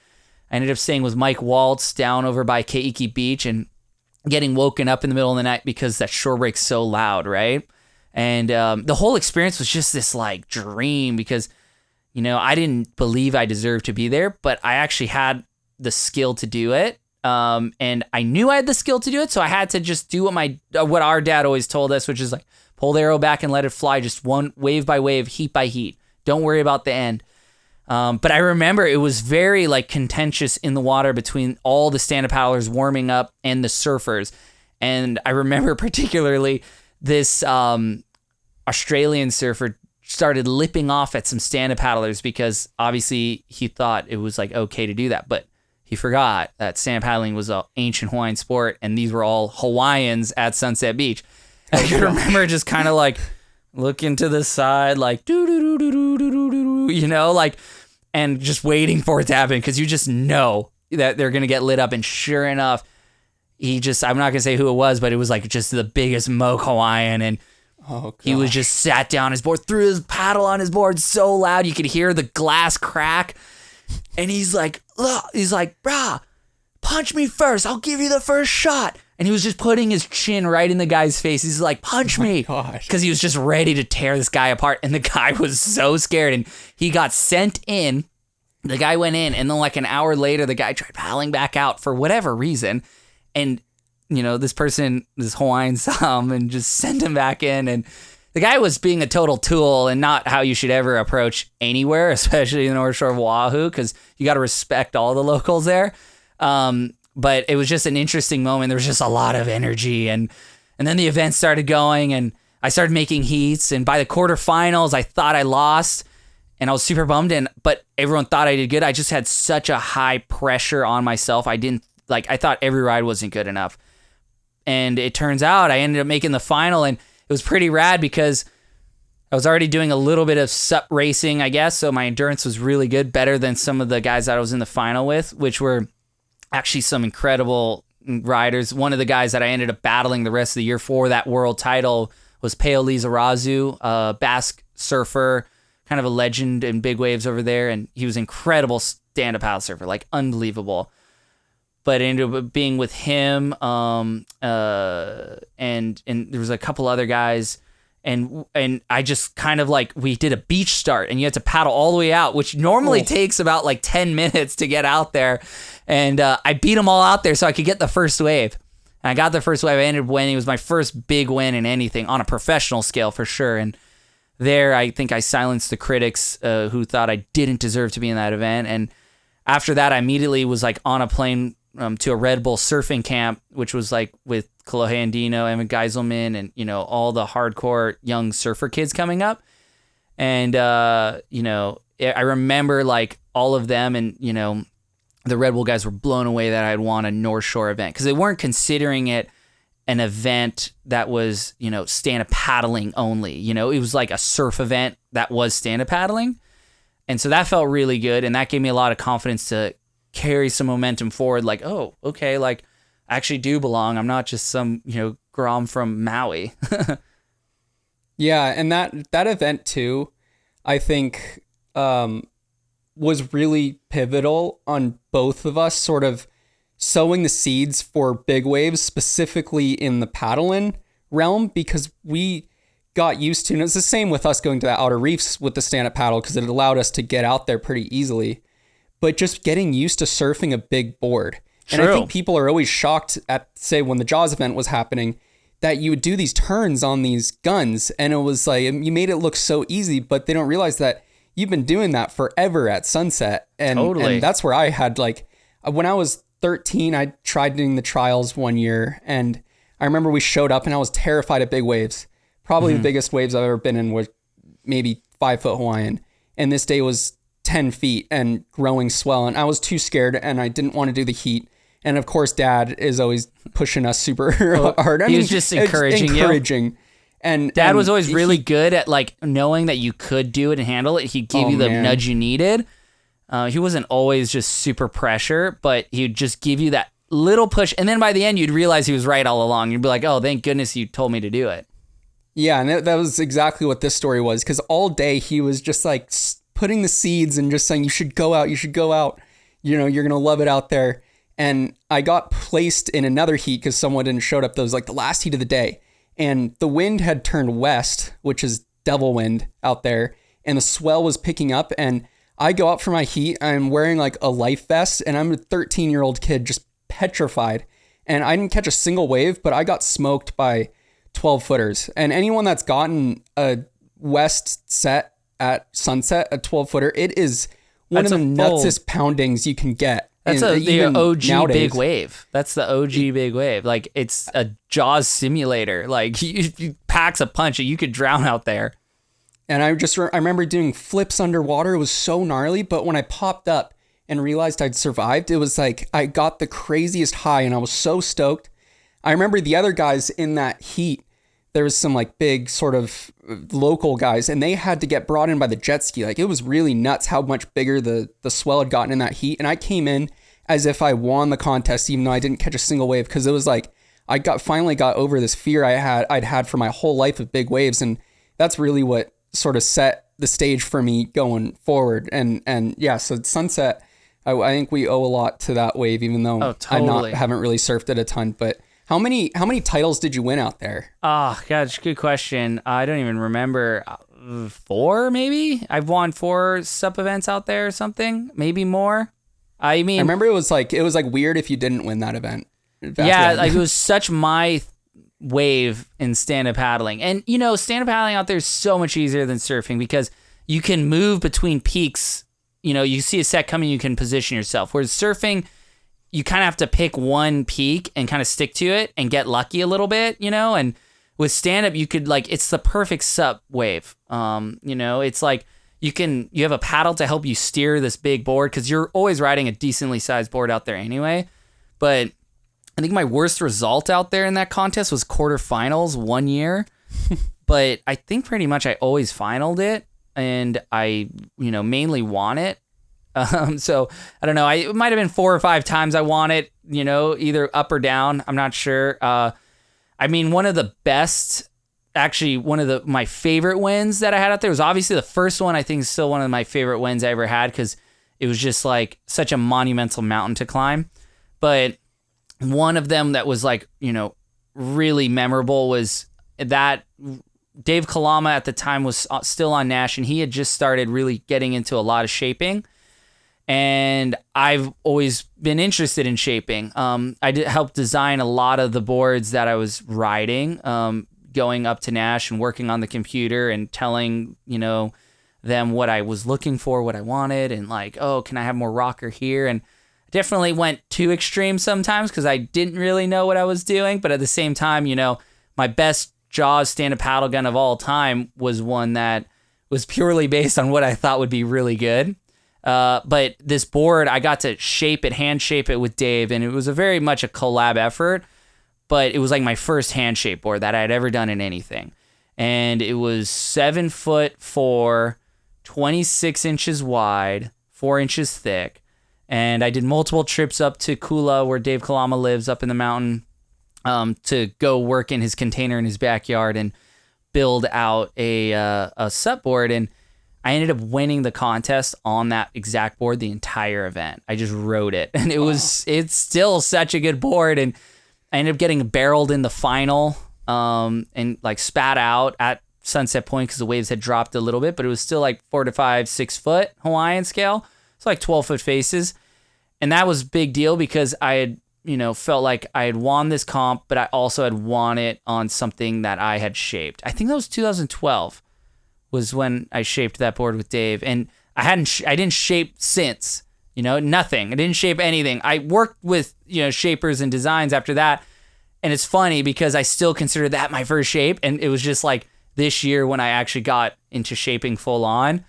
I ended up staying with Mike Waltz down over by Keiki Beach and getting woken up in the middle of the night because that shore break's so loud, right? And the whole experience was just this like dream because, I didn't believe I deserved to be there, but I actually had the skill to do it. And I knew I had the skill to do it, so I had to just do what our dad always told us, which is like, pull the arrow back and let it fly, just one wave by wave, heat by heat. Don't worry about the end. But I remember it was very like contentious in the water between all the stand-up paddlers warming up and the surfers. And I remember particularly this Australian surfer started lipping off at some stand-up paddlers because obviously he thought it was like okay to do that. But he forgot that stand-up paddling was an ancient Hawaiian sport, and these were all Hawaiians at Sunset Beach. I can remember just kind of like looking to the side, like like, and just waiting for it to happen because you just know that they're gonna get lit up. And sure enough, I'm not gonna say who it was, but it was like just the biggest moke Hawaiian, and he was just sat down on his board, threw his paddle on his board so loud you could hear the glass crack, and he's like, brah, punch me first, I'll give you the first shot. And he was just putting his chin right in the guy's face. He's like, punch me. Because he was just ready to tear this guy apart. And the guy was so scared. And he got sent in. The guy went in. And then like an hour later, the guy tried paddling back out for whatever reason. And, this Hawaiian saw him and just sent him back in. And the guy was being a total tool and not how you should ever approach anywhere, especially in the North Shore of Oahu, because you got to respect all the locals there. But it was just an interesting moment. There was just a lot of energy. And then the event started going, and I started making heats. And by the quarterfinals, I thought I lost, and I was super bummed. But everyone thought I did good. I just had such a high pressure on myself. I thought every ride wasn't good enough. And it turns out I ended up making the final, and it was pretty rad because I was already doing a little bit of sup racing, I guess. So my endurance was really good, better than some of the guys that I was in the final with, which were actually some incredible riders. One of the guys that I ended up battling the rest of the year for that world title was Peo Lizarazu, a Basque surfer, kind of a legend in big waves over there. And he was an incredible stand-up paddle surfer, like unbelievable. But I ended up being with him, and there was a couple other guys, and I just kind of like, we did a beach start, and you had to paddle all the way out, which normally takes about like 10 minutes to get out there. And I beat them all out there so I could get the first wave. And I got the first wave. I ended up winning. It was my first big win in anything on a professional scale for sure. And there, I think I silenced the critics who thought I didn't deserve to be in that event. And after that, I immediately was like on a plane to a Red Bull surfing camp, which was like with Kolohe Andino, Evan Geiselman, and, you know, all the hardcore young surfer kids coming up. And, you know, I remember like all of them, and, you know, the Red Bull guys were blown away that I'd won a North Shore event, because they weren't considering it an event that was, you know, stand-up paddling only. You know, it was like a surf event that was stand-up paddling. And so that felt really good. And that gave me a lot of confidence to carry some momentum forward. Like, oh, okay, like I actually do belong. I'm not just some, you know, Grom from Maui. Yeah. And that event too, I think, was really pivotal on both of us sort of sowing the seeds for big waves, specifically in the paddling realm, because we got used to, and it's the same with us going to the outer reefs with the stand-up paddle, because it allowed us to get out there pretty easily, but just getting used to surfing a big board. True. And I think people are always shocked at, say, when the Jaws event was happening, that you would do these turns on these guns, and it was like, you made it look so easy, but they don't realize that you've been doing that forever at Sunset. And, Totally. and that's where I had, like, when I was 13, I tried doing the trials one year, and I remember we showed up and I was terrified of big waves. Probably the biggest waves I've ever been in was maybe 5 foot Hawaiian. And this day was 10 feet and growing swell. And I was too scared, and I didn't want to do the heat. And of course, Dad is always pushing us super hard. He was just encouraging you. And Dad was always really good at like knowing that you could do it and handle it. He'd give you the nudge you needed. He wasn't always just super pressure, but he'd just give you that little push. And then by the end, you'd realize he was right all along. You'd be like, oh, thank goodness you told me to do it. Yeah, and that was exactly what this story was, because all day he was just like putting the seeds and just saying, you should go out, you know, you're going to love it out there. And I got placed in another heat because someone didn't show up. That was like the last heat of the day. And the wind had turned west, which is devil wind out there. And the swell was picking up. And I go out for my heat. I'm wearing like a life vest, and I'm a 13-year-old kid just petrified. And I didn't catch a single wave, but I got smoked by 12 footers. And anyone that's gotten a west set at Sunset, a 12 footer, it is one of the nutsest poundings you can get. That's the OG nowadays. Big wave. That's the OG big wave. Like, it's a Jaws simulator. Like, you packs a punch and you could drown out there. And I remember doing flips underwater. It was so gnarly. But when I popped up and realized I'd survived, it was like I got the craziest high, and I was so stoked. I remember the other guys in that heat, there was some like big sort of local guys, and they had to get brought in by the jet ski. Like, it was really nuts how much bigger the swell had gotten in that heat. And I came in as if I won the contest, even though I didn't catch a single wave, because it was like I finally got over this fear I'd had for my whole life of big waves. And that's really what sort of set the stage for me going forward. And yeah, so Sunset, I think we owe a lot to that wave, even though totally. I haven't really surfed it a ton. But how many titles did you win out there? Oh, gosh, good question. I don't even remember. 4, maybe? I've won 4 sup events out there or something, maybe more. I mean, I remember it was like weird if you didn't win that event. Yeah, like it was such my wave in stand-up paddling. And, you know, stand-up paddling out there is so much easier than surfing because you can move between peaks. You know, you see a set coming, you can position yourself. Whereas surfing, you kind of have to pick one peak and kind of stick to it and get lucky a little bit, you know? And with stand-up, you could, like, it's the perfect sup wave. You know, it's like you have a paddle to help you steer this big board because you're always riding a decently sized board out there anyway. But I think my worst result out there in that contest was quarterfinals one year. But I think pretty much I always finaled it, and I, you know, mainly won it. So I don't know. It might have been 4 or 5 times I won it, you know, either up or down. I'm not sure. I mean, one of my favorite wins that I had out there was obviously the first one. I think is still one of my favorite wins I ever had because it was just like such a monumental mountain to climb. But one of them that was like, you know, really memorable was that Dave Kalama at the time was still on Nash, and he had just started really getting into a lot of shaping. And I've always been interested in shaping. I did help design a lot of the boards that I was riding, going up to Nash and working on the computer and telling, them what I was looking for, what I wanted, and like, oh, can I have more rocker here? And definitely went too extreme sometimes because I didn't really know what I was doing. But at the same time, my best Jaws stand-up paddle gun of all time was one that was purely based on what I thought would be really good. But this board, I got to hand shape it with Dave, and it was very much a collab effort. But it was like my first hand shape board that I had ever done in anything. And it was 7 foot 4, 26 inches wide, 4 inches thick. And I did multiple trips up to Kula, where Dave Kalama lives, up in the mountain, to go work in his container in his backyard and build out a SUP board. And I ended up winning the contest on that exact board the entire event. I just rode it, and it's still such a good board. And I ended up getting barreled in the final, and like spat out at Sunset Point because the waves had dropped a little bit, but it was still like 4 to 5, 6 foot Hawaiian scale. It's like 12 foot faces. And that was a big deal because I had, felt like I had won this comp, but I also had won it on something that I had shaped. I think that was 2012 was when I shaped that board with Dave. And I didn't shape since, nothing. I didn't shape anything. I worked with, shapers and designs after that. And it's funny because I still consider that my first shape. And it was just like this year when I actually got into shaping full on.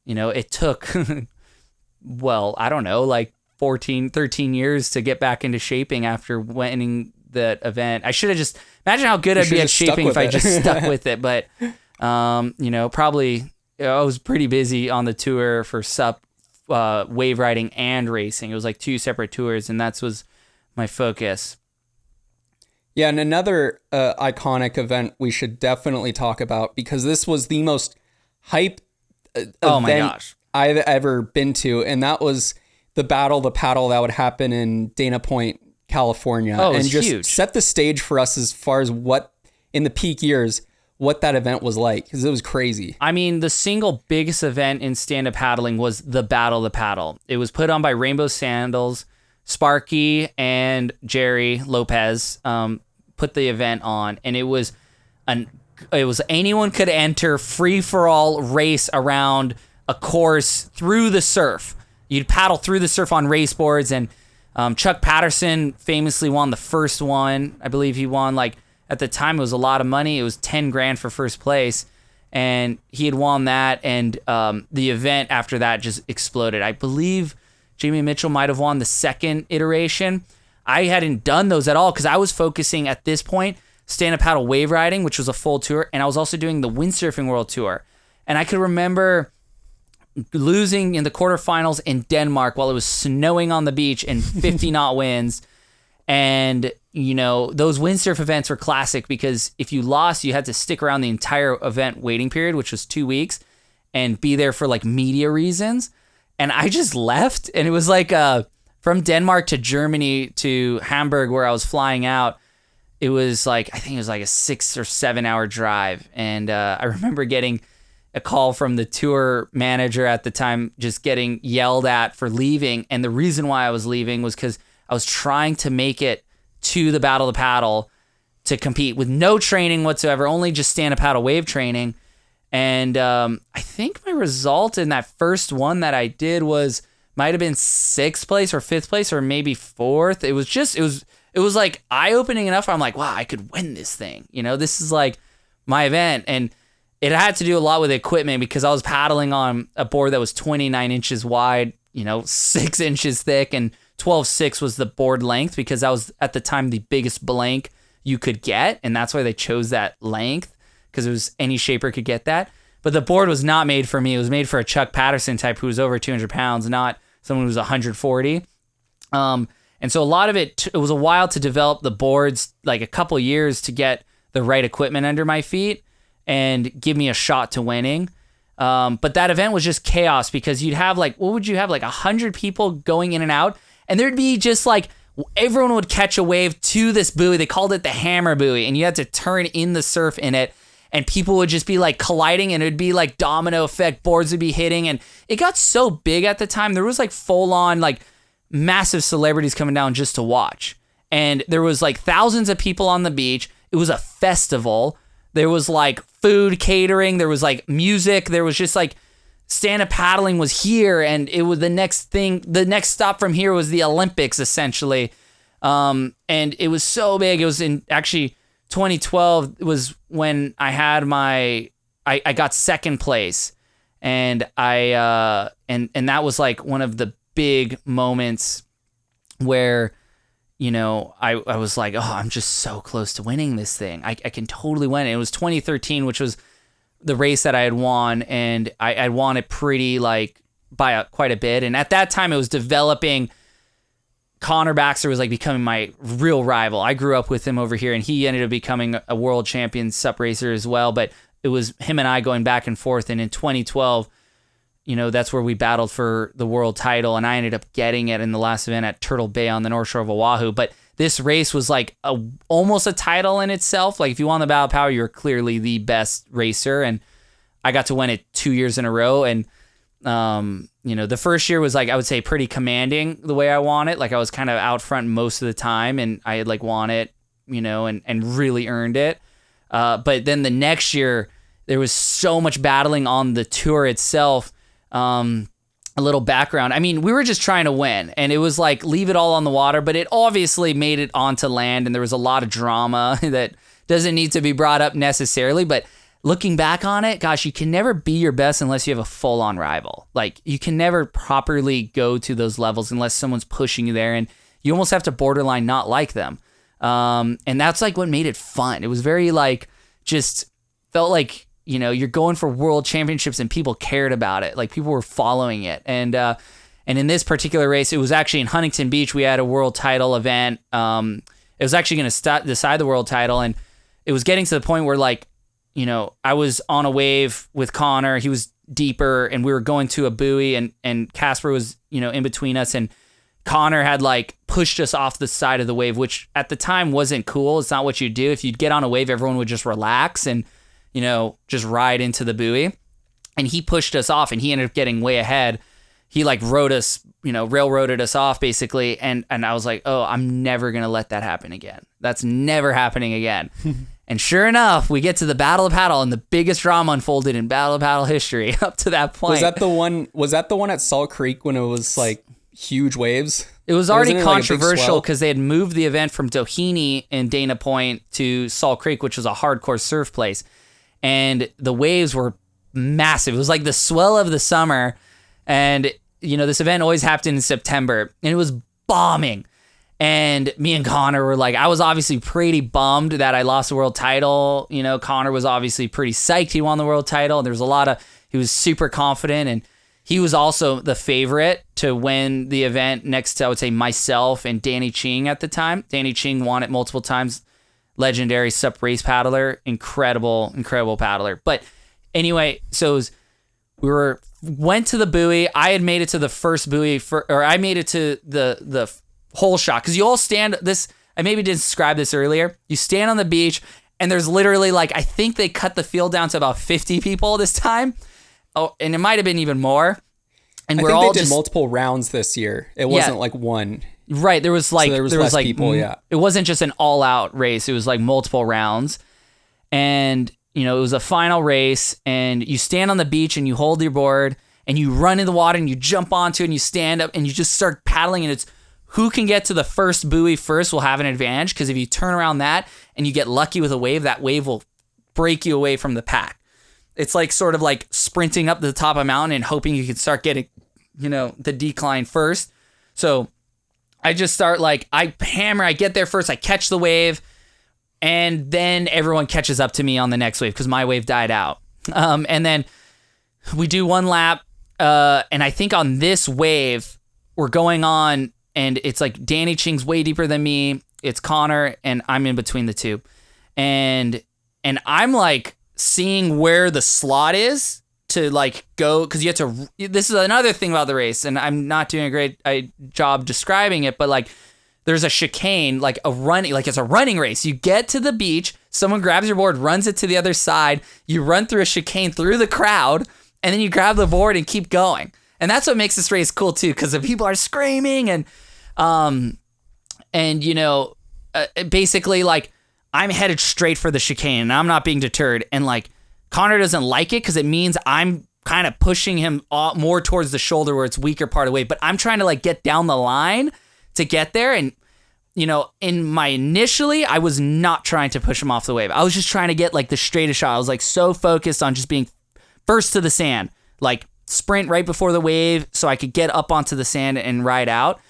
It took... well, I don't know, like 14, 13 years to get back into shaping after winning that event. I should have just, imagine how good I'd be at shaping if I just stuck with it. But, probably I was pretty busy on the tour for SUP, wave riding and racing. It was like 2 separate tours, and that was my focus. Yeah, and another iconic event we should definitely talk about, because this was the most hype event I've ever been to, and that was the the paddle that would happen in Dana Point, California. Oh, it was and just huge. Set the stage for us as far as what, in the peak years, what that event was like, because it was crazy. I mean, the single biggest event in stand-up paddling was the Paddle. It was put on by Rainbow Sandals. Sparky and Jerry Lopez put the event on, and it was anyone could enter, free-for-all race around a course through the surf. You'd paddle through the surf on race boards, and Chuck Patterson famously won the first one. I believe he won, like, at the time it was a lot of money. It was $10,000 for first place, and he had won that, and the event after that just exploded. I believe Jamie Mitchell might have won the second iteration. I hadn't done those at all because I was focusing at this point stand-up paddle wave riding, which was a full tour, and I was also doing the windsurfing world tour. And I could remember losing in the quarterfinals in Denmark while it was snowing on the beach and 50 knot winds. And, those windsurf events were classic because if you lost, you had to stick around the entire event waiting period, which was 2 weeks, and be there for like media reasons. And I just left, and it was like from Denmark to Germany to Hamburg where I was flying out. It was like, I think it was like a 6 or 7 hour drive. And I remember getting a call from the tour manager at the time, just getting yelled at for leaving. And the reason why I was leaving was because I was trying to make it to the Paddle to compete with no training whatsoever, only just stand-up paddle wave training. And I think my result in that first one that I did might have been 6th place or 5th place or maybe 4th. It was like eye-opening enough where I'm like, wow, I could win this thing. This is like my event. And it had to do a lot with equipment because I was paddling on a board that was 29 inches wide, 6 inches thick, and 12.6 was the board length because that was at the time the biggest blank you could get. And that's why they chose that length, because it was any shaper could get that. But the board was not made for me. It was made for a Chuck Patterson type who was over 200 pounds, not someone who was 140. And so a lot of it was a while to develop the boards, like a couple years to get the right equipment under my feet and give me a shot to winning. But that event was just chaos because you'd have like 100 people going in and out, and there'd be just like, everyone would catch a wave to this buoy. They called it the hammer buoy, and you had to turn in the surf in it. and people would just be like colliding, and it'd be like domino effect, boards would be hitting, and it got so big at the time. There was like full on like massive celebrities coming down just to watch, and there was like thousands of people on the beach. It was a festival. There was like food catering, there was like music, there was just like stand-up paddling was here, and it was the next stop from here was the Olympics essentially. And it was so big. It was in actually 2012 was when I had I got second place, and and that was like one of the big moments where, you know, I was like, oh, I'm just so close to winning this thing. I can totally win it. It was 2013, which was the race that I had won, and I won it pretty like by quite a bit. And at that time it was developing. Connor Baxter was like becoming my real rival. I grew up with him over here, and he ended up becoming a world champion sup racer as well. But it was him and I going back and forth. And in 2012, you know, that's where we battled for the world title, and I ended up getting it in the last event at Turtle Bay on the North Shore of Oahu. But this race was like almost a title in itself. Like if you won the Battle of Power, you're clearly the best racer, and I got to win it 2 years in a row. And you know, the first year was like, I would say pretty commanding the way I won it. Like I was kind of out front most of the time, and I had like won it, you know, and really earned it. But then the next year there was so much battling on the tour itself. A little background. I mean, we were just trying to win, and it was like, leave it all on the water, but it obviously made it onto land, and there was a lot of drama that doesn't need to be brought up necessarily. But looking back on it, gosh, you can never be your best unless you have a full-on rival. Like, you can never properly go to those levels unless someone's pushing you there, and you almost have to borderline not like them. And that's like what made it fun. It was very like, just felt like, you know, you're going for world championships, and people cared about it. Like, people were following it. And in this particular race, it was actually in Huntington Beach. We had a world title event. It was actually going to decide the world title, and it was getting to the point where, like, you know, I was on a wave with Connor. He was deeper, and we were going to a buoy, and Casper was, you know, in between us, and Connor had like pushed us off the side of the wave, which at the time wasn't cool. It's not what you do. If you'd get on a wave, everyone would just relax and, you know, just ride into the buoy. And he pushed us off, and he ended up getting way ahead. He like rode us, you know, railroaded us off basically. And I was like, oh, I'm never going to let that happen again. That's never happening again. And sure enough, we get to the Battle of Paddle, and the biggest drama unfolded in Battle of Paddle history up to that point. Was that the one at Salt Creek when it was like huge waves? It was already controversial because they had moved the event from Doheny in Dana Point to Salt Creek, which was a hardcore surf place. And the waves were massive. It was like the swell of the summer. And, you know, this event always happened in September, and it was bombing. And me and Connor were like, I was obviously pretty bummed that I lost the world title. You know, Connor was obviously pretty psyched he won the world title. There was he was super confident, and he was also the favorite to win the event next to, I would say, myself and Danny Ching at the time. Danny Ching won it multiple times. Legendary sup race paddler, incredible paddler. But anyway, so we went to the buoy. I had made it to the first buoy, I made it to the whole shot, because you all stand this. I maybe didn't describe this earlier. You stand on the beach, and there's literally like, I think they cut the field down to about 50 people this time. Oh, and it might have been even more. And I think they did multiple rounds this year. It wasn't like one. Right. There was like, less people. Yeah. It wasn't just an all out race. It was like multiple rounds. And, you know, it was a final race, and you stand on the beach, and you hold your board, and you run in the water, and you jump onto it, and you stand up, and you just start paddling, and it's who can get to the first buoy first will have an advantage, because if you turn around that and you get lucky with a wave, that wave will break you away from the pack. It's like sort of like sprinting up to the top of a mountain and hoping you can start getting, you know, the decline first. So I just start like, I hammer, I get there first, I catch the wave, and then everyone catches up to me on the next wave because my wave died out. And then we do one lap, and I think on this wave, we're going on, and it's like Danny Ching's way deeper than me. It's Connor, and I'm in between the two. And I'm like seeing where the slot is to like go, because you have to, this is another thing about the race, and I'm not doing a great job describing it, but like there's a chicane, like a running, like it's a running race. You get to the beach, someone grabs your board, runs it to the other side, you run through a chicane through the crowd, and then you grab the board and keep going. And that's what makes this race cool too, because the people are screaming and you know, basically like I'm headed straight for the chicane and I'm not being deterred. And like Connor doesn't like it because it means I'm kind of pushing him more towards the shoulder where it's weaker part of the wave. But I'm trying to like get down the line to get there. And you know, initially, I was not trying to push him off the wave. I was just trying to get like the straightest shot. I was like so focused on just being first to the sand, like sprint right before the wave so I could get up onto the sand and ride out.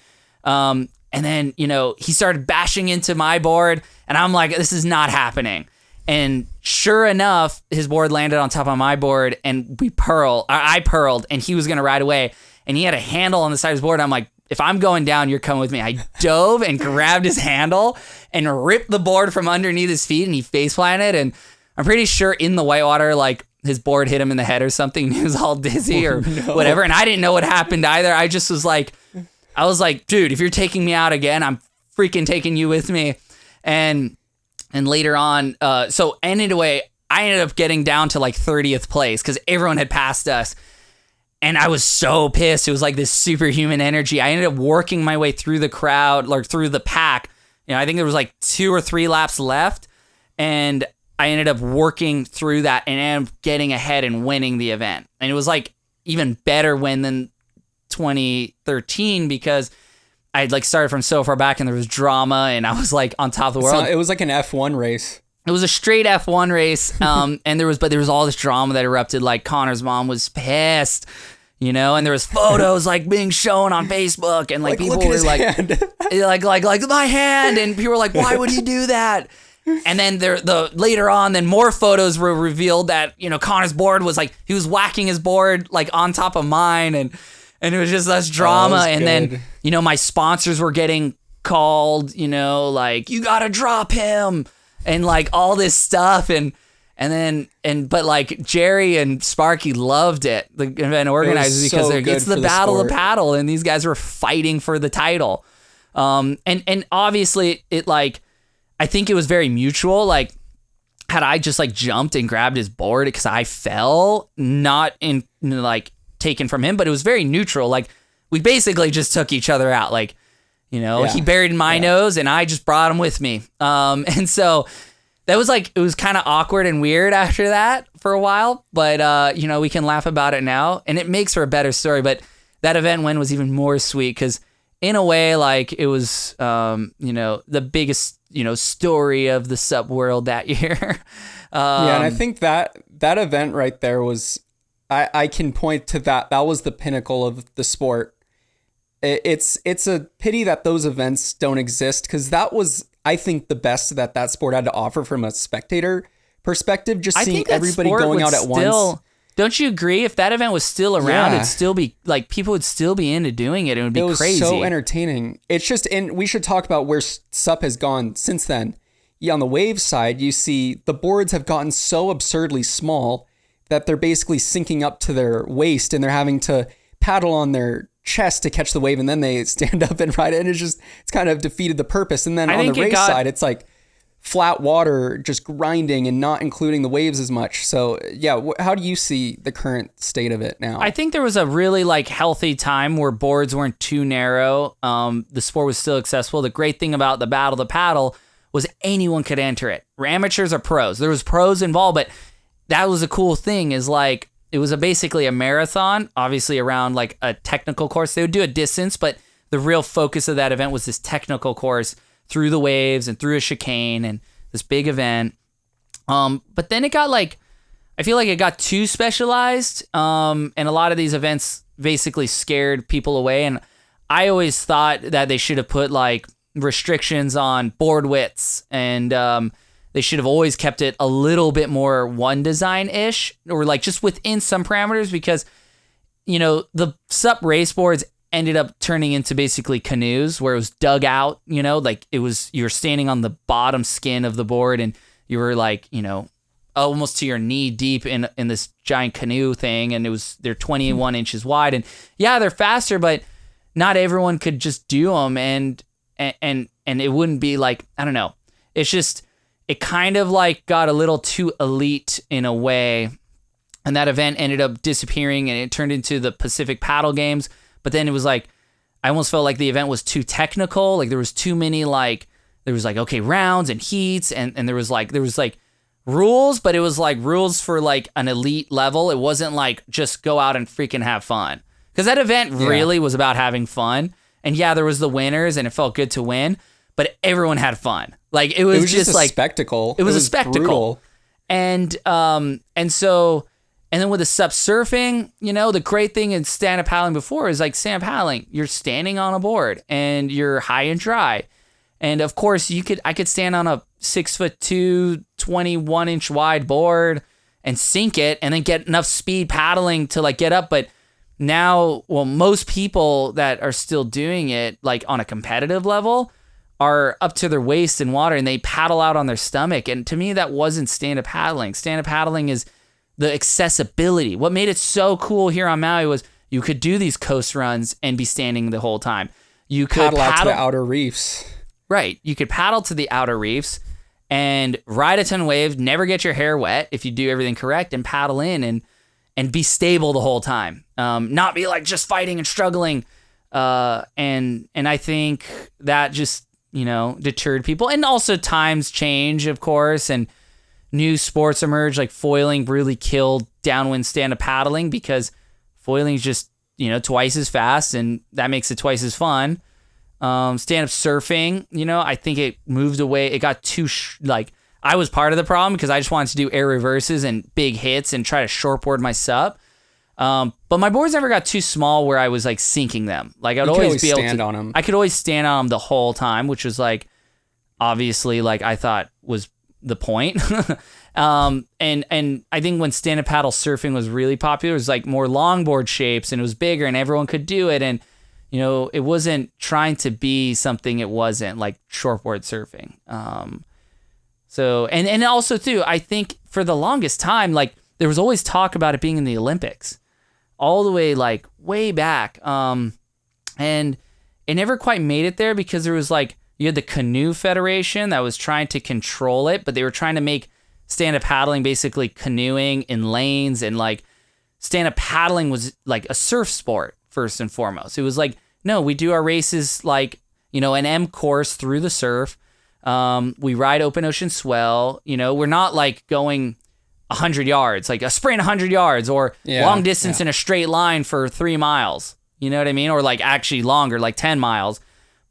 And then, you know, he started bashing into my board and I'm like, this is not happening. And sure enough, his board landed on top of my board and I purled and he was going to ride away and he had a handle on the side of his board. And I'm like, if I'm going down, you're coming with me. I dove and grabbed his handle and ripped the board from underneath his feet and he face planted. And I'm pretty sure in the whitewater, like his board hit him in the head or something. And he was all dizzy or whatever. And I didn't know what happened either. I just was like, dude, if you're taking me out again, I'm freaking taking you with me. And later on, so anyway, I ended up getting down to like 30th place because everyone had passed us. And I was so pissed. It was like this superhuman energy. I ended up working my way through the crowd, like through the pack. You know, I think there was like 2 or 3 laps left. And I ended up working through that and ended up getting ahead and winning the event. And it was like even better win than 2013 because I had like started from so far back and there was drama and I was like on top of the world. It was like an F1 race. It was a straight F1 race. And there was all this drama that erupted. Like Connor's mom was pissed, you know, and there was photos like being shown on Facebook and like people were like, like my hand. And people were like, why would you do that? And then later on, then more photos were revealed that, you know, Connor's board was like, he was whacking his board like on top of mine. And it was just less drama. And then, you know, my sponsors were getting called, you know, like, you got to drop him. And like all this stuff but like Jerry and Sparky loved it, the event organizers, because it's the battle of paddle and these guys were fighting for the title. And obviously it like, I think it was very mutual. Like had I just like jumped and grabbed his board because I fell, not in like taken from him, but it was very neutral. Like we basically just took each other out. Like, you know, he buried my nose and I just brought him with me. And so that was like, it was kind of awkward and weird after that for a while, but, you know, we can laugh about it now and it makes for a better story. But that event win was even more sweet because in a way, like it was, you know, the biggest, you know, story of the SUP world that year. And I think that event right there was, I can point to that. That was the pinnacle of the sport. It's a pity that those events don't exist because that was, I think, the best that sport had to offer from a spectator perspective. Just seeing everybody going out at once. Don't you agree? If that event was still around, it'd still be like people would still be into doing it. It would be crazy. It was so entertaining. It's just, and we should talk about where SUP has gone since then. Yeah, on the wave side, you see the boards have gotten so absurdly small that they're basically sinking up to their waist and they're having to paddle on their chest to catch the wave and then they stand up and ride it. And it's kind of defeated the purpose. And then on the race side, it's like flat water just grinding and not including the waves as much. So yeah, how do you see the current state of it now? I think there was a really like healthy time where boards weren't too narrow. The sport was still accessible. The great thing about the battle to paddle was anyone could enter it. Amateurs or pros. There was pros involved, but that was a cool thing is like, it was basically a marathon, obviously around like a technical course. They would do a distance, but the real focus of that event was this technical course through the waves and through a chicane and this big event. But then it got like, I feel like it got too specialized. And a lot of these events basically scared people away. And I always thought that they should have put like restrictions on board widths and, they should have always kept it a little bit more one design-ish or like just within some parameters because, you know, the SUP race boards ended up turning into basically canoes where it was dug out, you know, like it was, you were standing on the bottom skin of the board and you were like, you know, almost to your knee deep in this giant canoe thing. And they're 21 inches wide and yeah, they're faster, but not everyone could just do them. And it wouldn't be like, I don't know. It's just, it kind of like got a little too elite in a way. And that event ended up disappearing and it turned into the Pacific Paddle Games. But then it was like, I almost felt like the event was too technical. Like there was too many there was okay, rounds and heats and there was rules, but it was like rules for like an elite level. It wasn't like just go out and freaking have fun. Because that event really was about having fun. And yeah, there was the winners and it felt good to win, but everyone had fun. Like it was just a spectacle. It was a spectacle. Brutal. And then with the SUP surfing, the great thing in stand-up paddling before is like stand-up paddling, you're standing on a board and you're high and dry. And of course I could stand on a 6'2", 21-inch wide board and sink it and then get enough speed paddling to like get up. But now, most people that are still doing it like on a competitive level are up to their waist in water and they paddle out on their stomach. And to me, that wasn't stand-up paddling. Stand-up paddling is the accessibility. What made it so cool here on Maui was you could do these coast runs and be standing the whole time. You could paddle out to the outer reefs. Right. You could paddle to the outer reefs and ride a ton of waves, never get your hair wet if you do everything correct, and paddle in and be stable the whole time. Not be like just fighting and struggling. And I think that just, deterred people. And also times change, of course, and new sports emerge, like foiling really killed downwind stand-up paddling because foiling is just, twice as fast and that makes it twice as fun. Stand-up surfing, I think it moved away. It got too, I was part of the problem because I just wanted to do air reverses and big hits and try to shortboard my SUP. But my boards never got too small where I was like sinking them. Like I'd always be able to stand on them. I could always stand on them the whole time, which was like, obviously, like I thought was the point. And I think when stand-up paddle surfing was really popular, it was like more longboard shapes and it was bigger and everyone could do it. And, it wasn't trying to be something it wasn't, like shortboard surfing. So, and also too, I think for the longest time, like there was always talk about it being in the Olympics all the way, like way back. And it never quite made it there because there was like, you had the Canoe Federation that was trying to control it, but they were trying to make stand-up paddling basically canoeing in lanes, and like stand-up paddling was like a surf sport first and foremost. It was like, no, we do our races like, an M course through the surf. We ride open ocean swell. We're not like going 100 yards, like a sprint 100 yards or long distance in a straight line for 3 miles. You know what I mean? Or like actually longer, like 10 miles.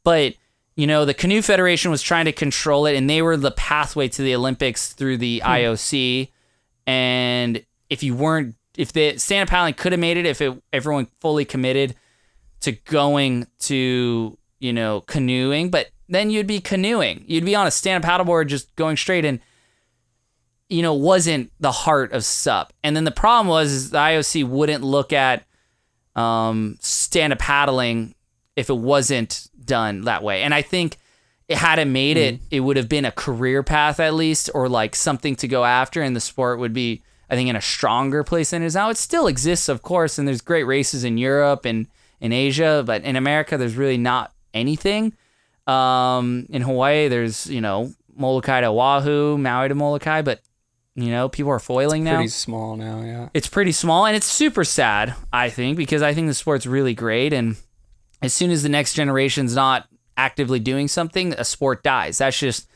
But the Canoe Federation was trying to control it, and they were the pathway to the Olympics through the IOC. And if the stand-up paddling could have made it, if everyone fully committed to going to, canoeing, but then you'd be canoeing. You'd be on a stand-up paddleboard just going straight, and, wasn't the heart of SUP. And then the problem was the IOC wouldn't look at stand-up paddling if it wasn't done that way. And I think it hadn't made it, it would have been a career path at least, or like something to go after, and the sport would be, I think, in a stronger place than it is now. It still exists, of course, and there's great races in Europe and in Asia, but in America, there's really not anything. In Hawaii, there's, Molokai to Oahu, Maui to Molokai, but, people are foiling now. Pretty small now, yeah. It's pretty small, and it's super sad, I think, because I think the sport's really great, and as soon as the next generation's not actively doing something, a sport dies. That's just,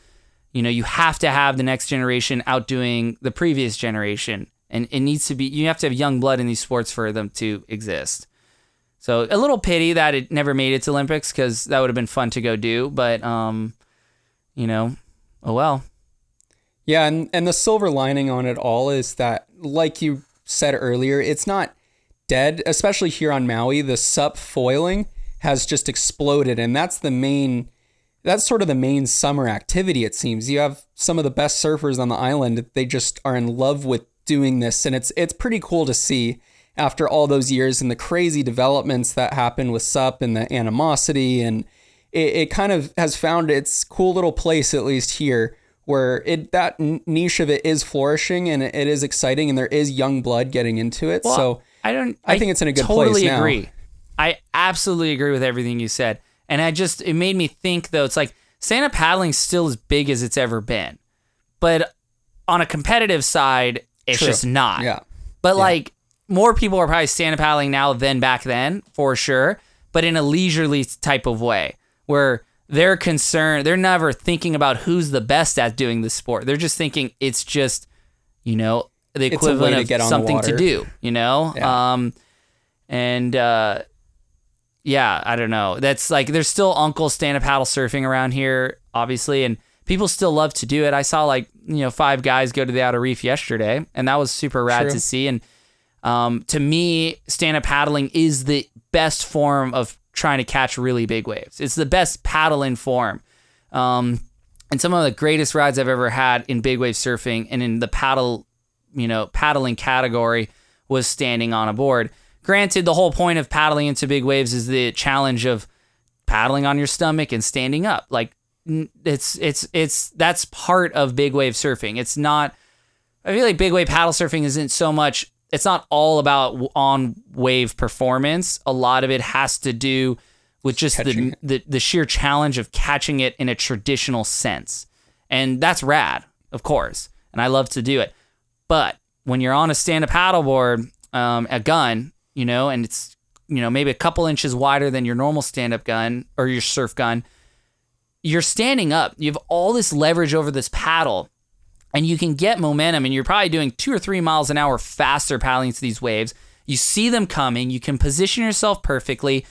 you have to have the next generation outdoing the previous generation. And it needs to be, you have to have young blood in these sports for them to exist. So a little pity that it never made it to Olympics, because that would have been fun to go do. But, oh well. Yeah, and the silver lining on it all is that, like you said earlier, it's not dead, especially here on Maui. The SUP foiling has just exploded, and that's sort of the main summer activity, it seems. You have some of the best surfers on the island. They just are in love with doing this, and it's pretty cool to see after all those years and the crazy developments that happened with SUP and the animosity, and it kind of has found its cool little place, at least here, where that niche of it is flourishing and it is exciting, and there is young blood getting into it. Well, so I think it's in a good place now. Totally agree. I absolutely agree with everything you said. And it made me think, though, it's like stand-up paddling is still as big as it's ever been. but on a competitive side, it's True. just not. Yeah. But like more people are probably stand-up paddling now than back then, for sure, but in a leisurely type of way where they're concerned, they're never thinking about who's the best at doing the sport. They're just thinking it's just, the equivalent of something to do, Yeah. I don't know. That's like, there's still uncle stand-up paddle surfing around here, obviously, and people still love to do it. I saw 5 guys go to the Outer Reef yesterday, and that was super rad True. to see. And to me, stand-up paddling is the best form of trying to catch really big waves. It's the best paddling form. And some of the greatest rides I've ever had in big wave surfing and in the paddling category was standing on a board. Granted, the whole point of paddling into big waves is the challenge of paddling on your stomach and standing up. Like that's part of big wave surfing. It's not, I feel like big wave paddle surfing isn't so much, it's not all about on wave performance. A lot of it has to do with just the sheer challenge of catching it in a traditional sense. And that's rad, of course. And I love to do it. But when you're on a stand-up paddleboard, a gun, and it's, maybe a couple inches wider than your normal stand-up gun or your surf gun, you're standing up. You have all this leverage over this paddle, and you can get momentum, and you're probably doing 2 or 3 miles an hour faster paddling to these waves. You see them coming. You can position yourself perfectly.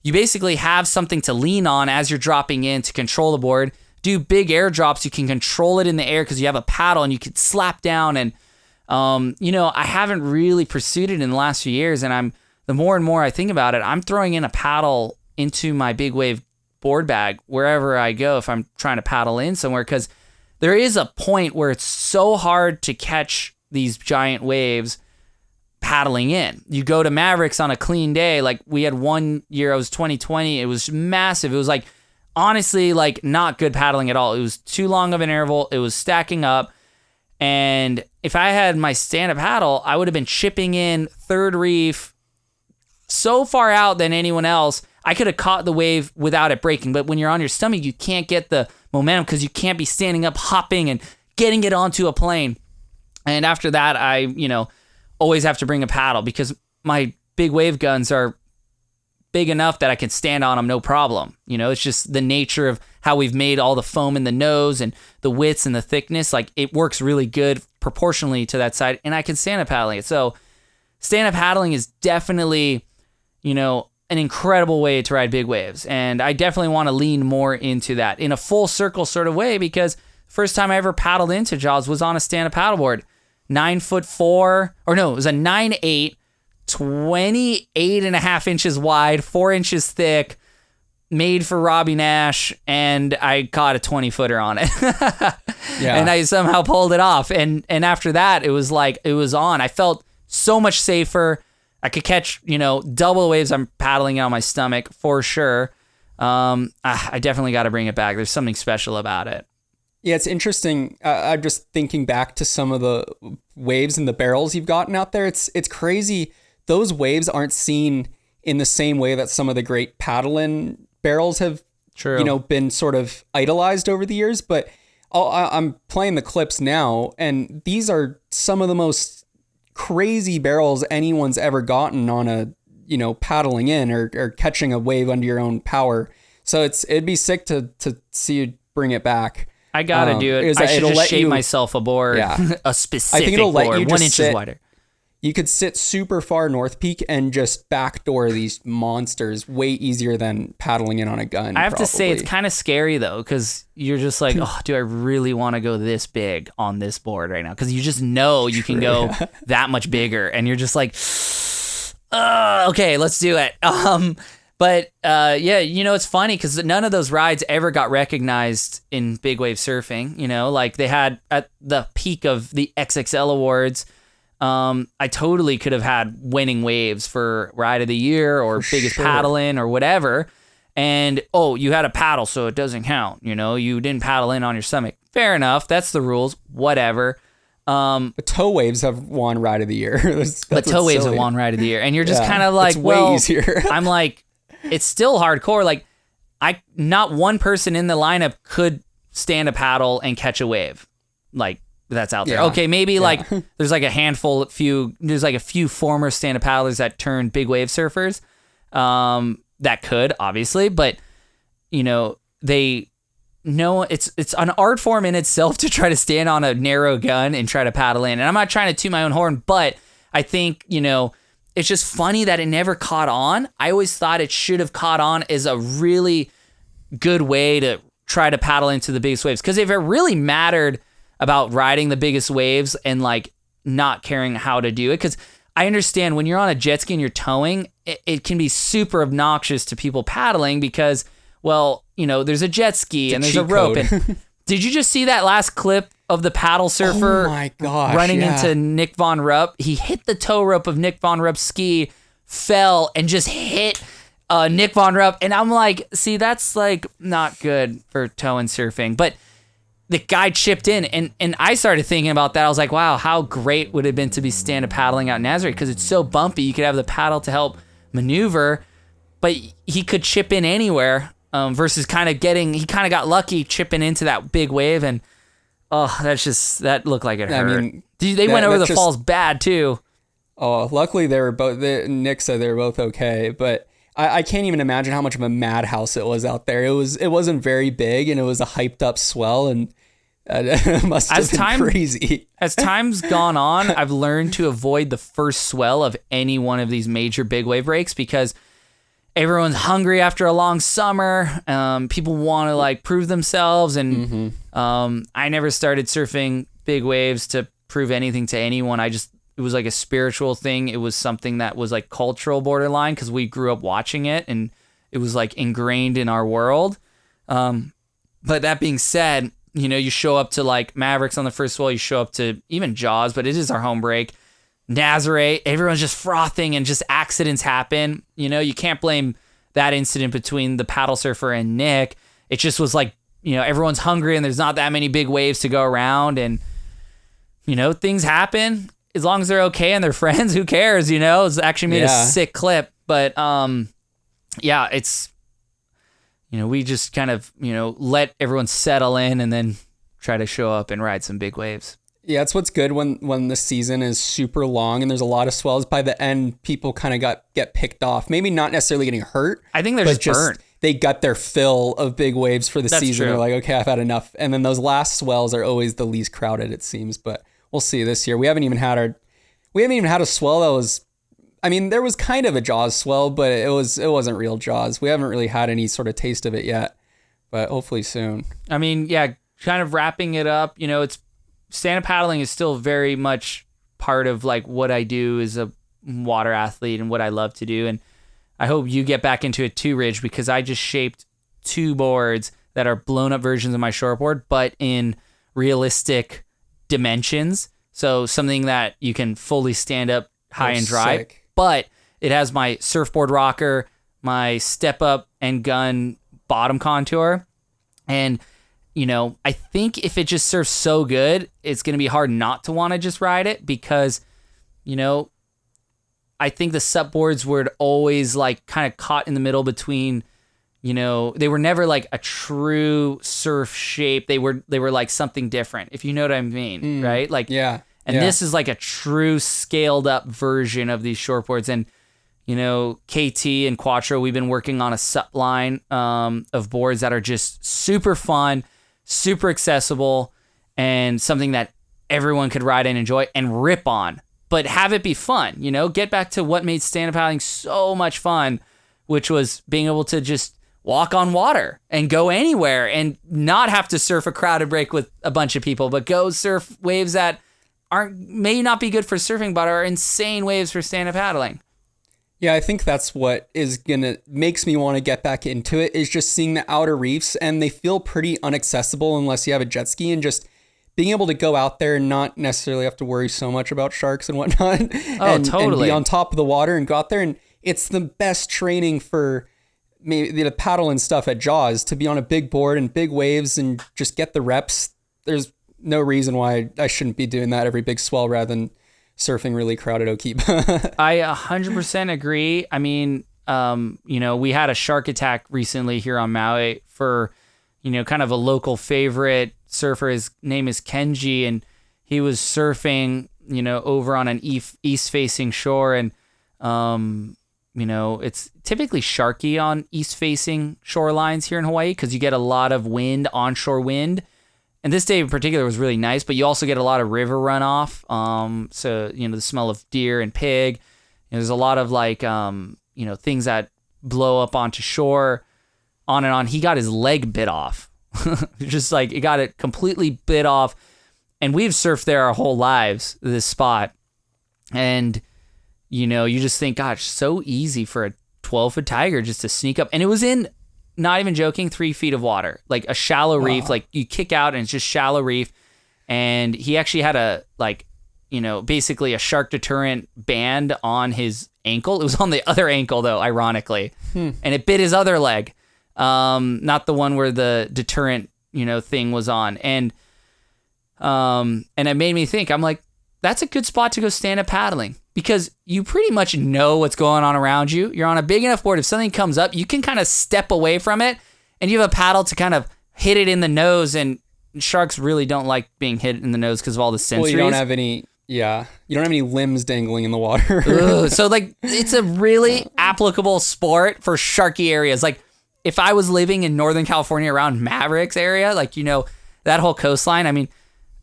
You basically have something to lean on as you're dropping in to control the board. Do big air drops. You can control it in the air because you have a paddle, and you can slap down. And, I haven't really pursued it in the last few years, and the more and more I think about it, I'm throwing in a paddle into my big wave board bag wherever I go if I'm trying to paddle in somewhere, because there is a point where it's so hard to catch these giant waves paddling in. You go to Mavericks on a clean day. Like we had one year, it was 2020. It was massive. It was honestly, not good paddling at all. It was too long of an interval. It was stacking up. And if I had my stand-up paddle, I would have been chipping in third reef so far out than anyone else. I could have caught the wave without it breaking. But when you're on your stomach, you can't get the momentum because you can't be standing up, hopping, and getting it onto a plane. And after that, I, always have to bring a paddle because my big wave guns are big enough that I can stand on them no problem. It's just the nature of how we've made all the foam in the nose and the widths and the thickness. It works really good proportionally to that side, and I can stand up paddling it. So stand up paddling is definitely, an incredible way to ride big waves. And I definitely want to lean more into that in a full circle sort of way, because first time I ever paddled into Jaws was on a stand-up paddleboard. 9'4", or no, it was a 9'8", 28.5 inches wide, 4 inches thick, made for Robbie Nash, and I caught a 20-footer on it. Yeah. And I somehow pulled it off. And after that, it was on. I felt so much safer. I could catch, double waves. I'm paddling on my stomach for sure. I definitely got to bring it back. There's something special about it. Yeah, it's interesting. I'm just thinking back to some of the waves and the barrels you've gotten out there. It's crazy. Those waves aren't seen in the same way that some of the great paddling barrels have, been sort of idolized over the years. But I'm playing the clips now, and these are some of the most crazy barrels anyone's ever gotten on a, paddling in or catching a wave under your own power. So it'd be sick to see you bring it back. I gotta do it. I should just shape myself a board, a specific I think it'll board, let you 1 just inch wider. You could sit super far North Peak and just backdoor these monsters way easier than paddling in on a gun. I have to say it's kind of scary though, because you're just like, oh, do I really want to go this big on this board right now? Because you just know you can go that much bigger, and you're just like, okay, let's do it. But it's funny because none of those rides ever got recognized in big wave surfing. They had at the peak of the XXL awards. I totally could have had winning waves for ride of the year or biggest paddle-in or whatever. And, you had a paddle, so it doesn't count. You didn't paddle in on your stomach. Fair enough. That's the rules. Whatever. But tow waves have won ride of the year. But tow waves have won ride of the year. And you're just kind of like, it's way easier. I'm like, it's still hardcore. Not one person in the lineup could stand a paddle and catch a wave. like that's out there. Yeah. Okay, maybe like there's like a handful, there's like a few former stand-up paddlers that turned big wave surfers. That could obviously, but you know, it's an art form in itself to try to stand on a narrow gun and try to paddle in. And I'm not trying to toot my own horn, but I think, you know, it's just funny that it never caught on. I always thought it should have caught on as a really good way to try to paddle into the biggest waves. Because if it really mattered about riding the biggest waves and like not caring how to do it, because I understand when you're on a jet ski and you're towing, it can be super obnoxious to people paddling because, well, you know, there's a jet ski and there's a rope. And did you just see that last clip of the paddle surfer running into Nick Von Rupp? He hit the tow rope of Nick Von Rupp's ski, fell, and just hit Nick Von Rupp. And I'm like, see, that's like not good for tow and surfing. But the guy chipped in, and I started thinking about that. I was like, wow, how great would it have been to be stand-up paddling out in Nazareth? Because it's so bumpy. You could have the paddle to help maneuver, but he could chip in anywhere. Versus he kind of got lucky chipping into that big wave, and that looked like it hurt. I mean, they went over the falls bad too. Oh, luckily they were both. Nick said they were both okay, but I can't even imagine how much of a madhouse it was out there. It wasn't very big, and it was a hyped up swell, and it must have been crazy. As time's gone on, I've learned to avoid the first swell of any one of these major big wave breaks because everyone's hungry after a long summer. People want to like prove themselves. And I never started surfing big waves to prove anything to anyone. It was like a spiritual thing. It was something that was like cultural borderline because we grew up watching it and it was like ingrained in our world. But that being said, you know, you show up to like Mavericks on the first swell, you show up to even Jaws, but it is our home break. Nazareth, everyone's just frothing and just accidents happen. You know, you can't blame that incident between the paddle surfer and Nick. It just was like, you know, everyone's hungry and there's not that many big waves to go around. And, you know, things happen. As long as they're okay and they're friends, who cares? You know, it's actually made a sick clip. But, yeah, it's, you know, we just kind of, you know, let everyone settle in and then try to show up and ride some big waves. Yeah, it's what's good when the season is super long and there's a lot of swells. By the end, people kind of get picked off. Maybe not necessarily getting hurt. I think they're just burnt. They got their fill of big waves for the season. True. They're like, okay, I've had enough. And then those last swells are always the least crowded, it seems. But we'll see this year. We haven't even had a swell that was. I mean, there was kind of a Jaws swell, but it wasn't real Jaws. We haven't really had any sort of taste of it yet. But hopefully soon. I mean, yeah, kind of wrapping it up. You know, stand-up paddling is still very much part of like what I do as a water athlete and what I love to do. And I hope you get back into it too, Ridge, because I just shaped 2 boards that are blown up versions of my shortboard, but in realistic dimensions. So something that you can fully stand up high and dry, sick. But it has my surfboard rocker, my step up and gun bottom contour. And you know, I think if it just surfs so good, it's going to be hard not to want to just ride it because, you know, I think the sup boards were always like kind of caught in the middle between, you know, they were never like a true surf shape. They were like something different, if you know what I mean, right? Like, yeah. And this is like a true scaled up version of these shortboards. And, you know, KT and Quattro, we've been working on a sup line of boards that are just super fun, super accessible, and something that everyone could ride and enjoy and rip on, but have it be fun. You know, get back to what made stand-up paddling so much fun, which was being able to just walk on water and go anywhere and not have to surf a crowded break with a bunch of people, but go surf waves that may not be good for surfing, but are insane waves for stand-up paddling. Yeah, I think that's what makes me want to get back into it, is just seeing the outer reefs, and they feel pretty inaccessible unless you have a jet ski, and just being able to go out there and not necessarily have to worry so much about sharks and whatnot. Totally. And be on top of the water and go out there. And it's the best training for maybe the paddle and stuff at Jaws, to be on a big board and big waves and just get the reps. There's no reason why I shouldn't be doing that every big swell rather than surfing really crowded O'Keefe. I 100% agree. I mean, you know, we had a shark attack recently here on Maui for, you know, kind of a local favorite surfer. His name is Kenji, and he was surfing, over on an east-facing shore, and it's typically sharky on east-facing shorelines here in Hawaii because you get a lot of wind, onshore wind. And this day in particular was really nice, but you also get a lot of river runoff. So, the smell of deer and pig. There's a lot of things that blow up onto shore, on and on. He got his leg bit off. Just he got it completely bit off. And we've surfed there our whole lives, this spot. And, you just think, gosh, so easy for a 12-foot tiger just to sneak up. And it was in, not even joking, 3 feet of water, like a shallow reef. Like you kick out and it's just shallow reef. And he actually had basically a shark deterrent band on his ankle. It was on the other ankle though, ironically. And it bit his other leg. Not the one where the deterrent, thing was on. And it made me think, I'm like, that's a good spot to go stand up paddling because you pretty much know what's going on around you. You're on a big enough board. If something comes up, you can kind of step away from it and you have a paddle to kind of hit it in the nose. And sharks really don't like being hit in the nose because of all the sensories. Well, you don't have any limbs dangling in the water. Ugh, so it's a really applicable sport for sharky areas. Like if I was living in Northern California around Mavericks area, that whole coastline, I mean,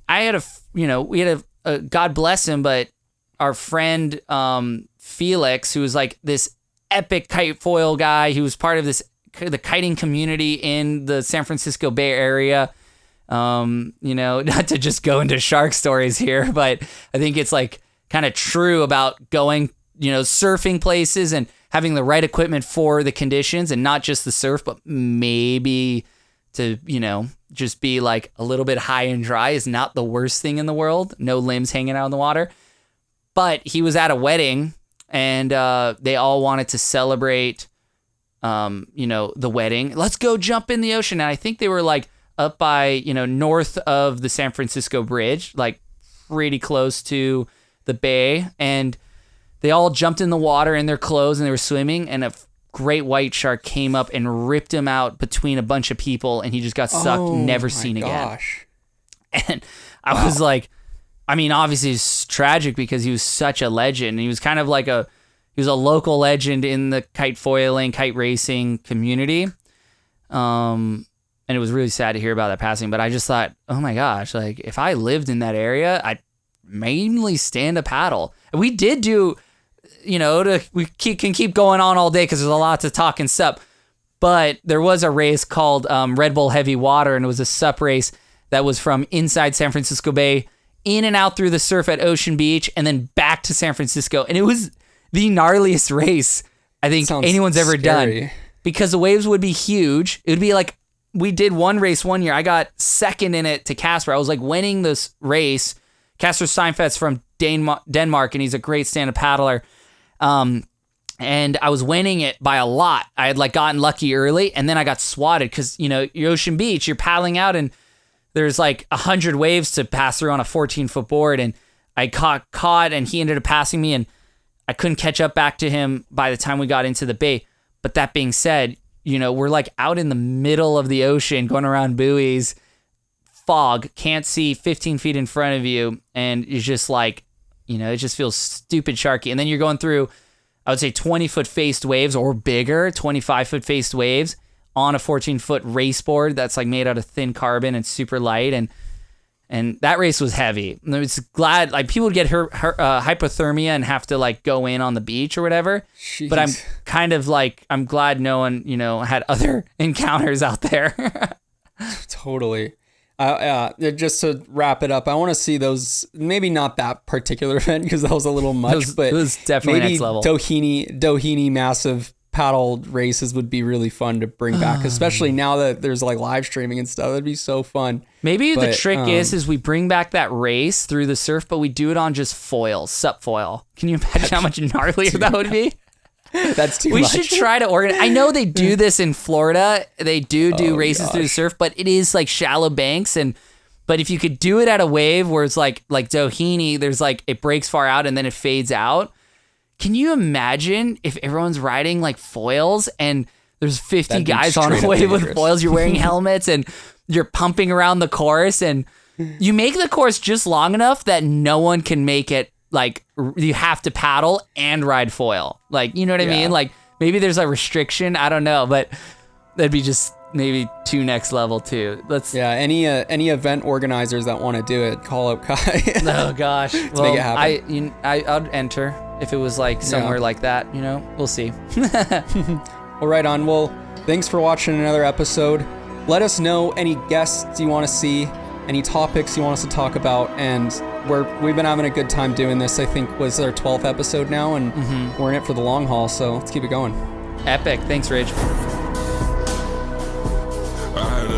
I had we had a God bless him, but our friend Felix, who was this epic kite foil guy, who was part of the kiting community in the San Francisco Bay Area. Not to just go into shark stories here, but I think it's kind of true about going, surfing places and having the right equipment for the conditions and not just the surf, but maybe to, just be a little bit high and dry is not the worst thing in the world. No limbs hanging out in the water. But he was at a wedding and they all wanted to celebrate, the wedding. Let's go jump in the ocean. And I think they were up by, north of the San Francisco Bridge, pretty close to the bay. And they all jumped in the water in their clothes and they were swimming. And a great white shark came up and ripped him out between a bunch of people. And he just got sucked, never seen again. And I was obviously it's tragic because he was such a legend. And he was kind of he was a local legend in the kite foiling, kite racing community. And it was really sad to hear about that passing, but I just thought, oh my gosh, if I lived in that area, I'd mainly stand a paddle. And we did do, we can keep going on all day because there's a lot to talk and sup. But there was a race called Red Bull Heavy Water, and it was a sup race that was from inside San Francisco Bay, in and out through the surf at Ocean Beach, and then back to San Francisco. And it was the gnarliest race I think anyone's ever done because the waves would be huge. It would be we did one race one year. I got second in it to Casper. I was winning this race. Casper Steinfet's from Denmark, and he's a great stand-up paddler. And I was winning it by a lot. I had gotten lucky early, and then I got swatted because, you're Ocean Beach, you're paddling out, and there's 100 waves to pass through on a 14-foot board, and I caught, and he ended up passing me, and I couldn't catch up back to him by the time we got into the bay. But that being said, we're out in the middle of the ocean going around buoys, fog, can't see 15 feet in front of you. And it's just it just feels stupid sharky. And then you're going through, I would say 20-foot faced waves or bigger, 25-foot faced waves on a 14-foot race board that's made out of thin carbon and super light. And that race was heavy. I was glad, people would get hypothermia and have to go in on the beach or whatever. Jeez. But I'm kind of I'm glad no one, had other encounters out there. Totally. Just to wrap it up, I want to see those, maybe not that particular event because that was a little much, but it was definitely maybe next level. Doheny massive paddle races would be really fun to bring back, especially now that there's live streaming and stuff. That'd be so fun. Maybe the trick is we bring back that race through the surf, but we do it on just foils, sup foil. Can you imagine how much gnarlier that would be? That's too much. We should try to organize. I know they do this in Florida. They do races through the surf, but it is shallow banks. But if you could do it at a wave where it's like Doheny, there's it breaks far out and then it fades out. Can you imagine if everyone's riding foils and there's 50 guys on a wave with foils? You're wearing helmets and you're pumping around the course, and you make the course just long enough that no one can make it. Like, you have to paddle and ride foil. Like, you know what I mean? Like, maybe there's a restriction. I don't know, but that'd be just maybe too next level too. Any event organizers that want to do it, call up Kai. Oh gosh, well, make it happen. I'd enter if it was like somewhere like that. You know, we'll see. Well, right on. Well, thanks for watching another episode. Let us know any guests you want to see, any topics you want us to talk about, and we've been having a good time doing this. I think was our 12th episode now, and we're in it for the long haul. So let's keep it going. Epic. Thanks, Ridge. I had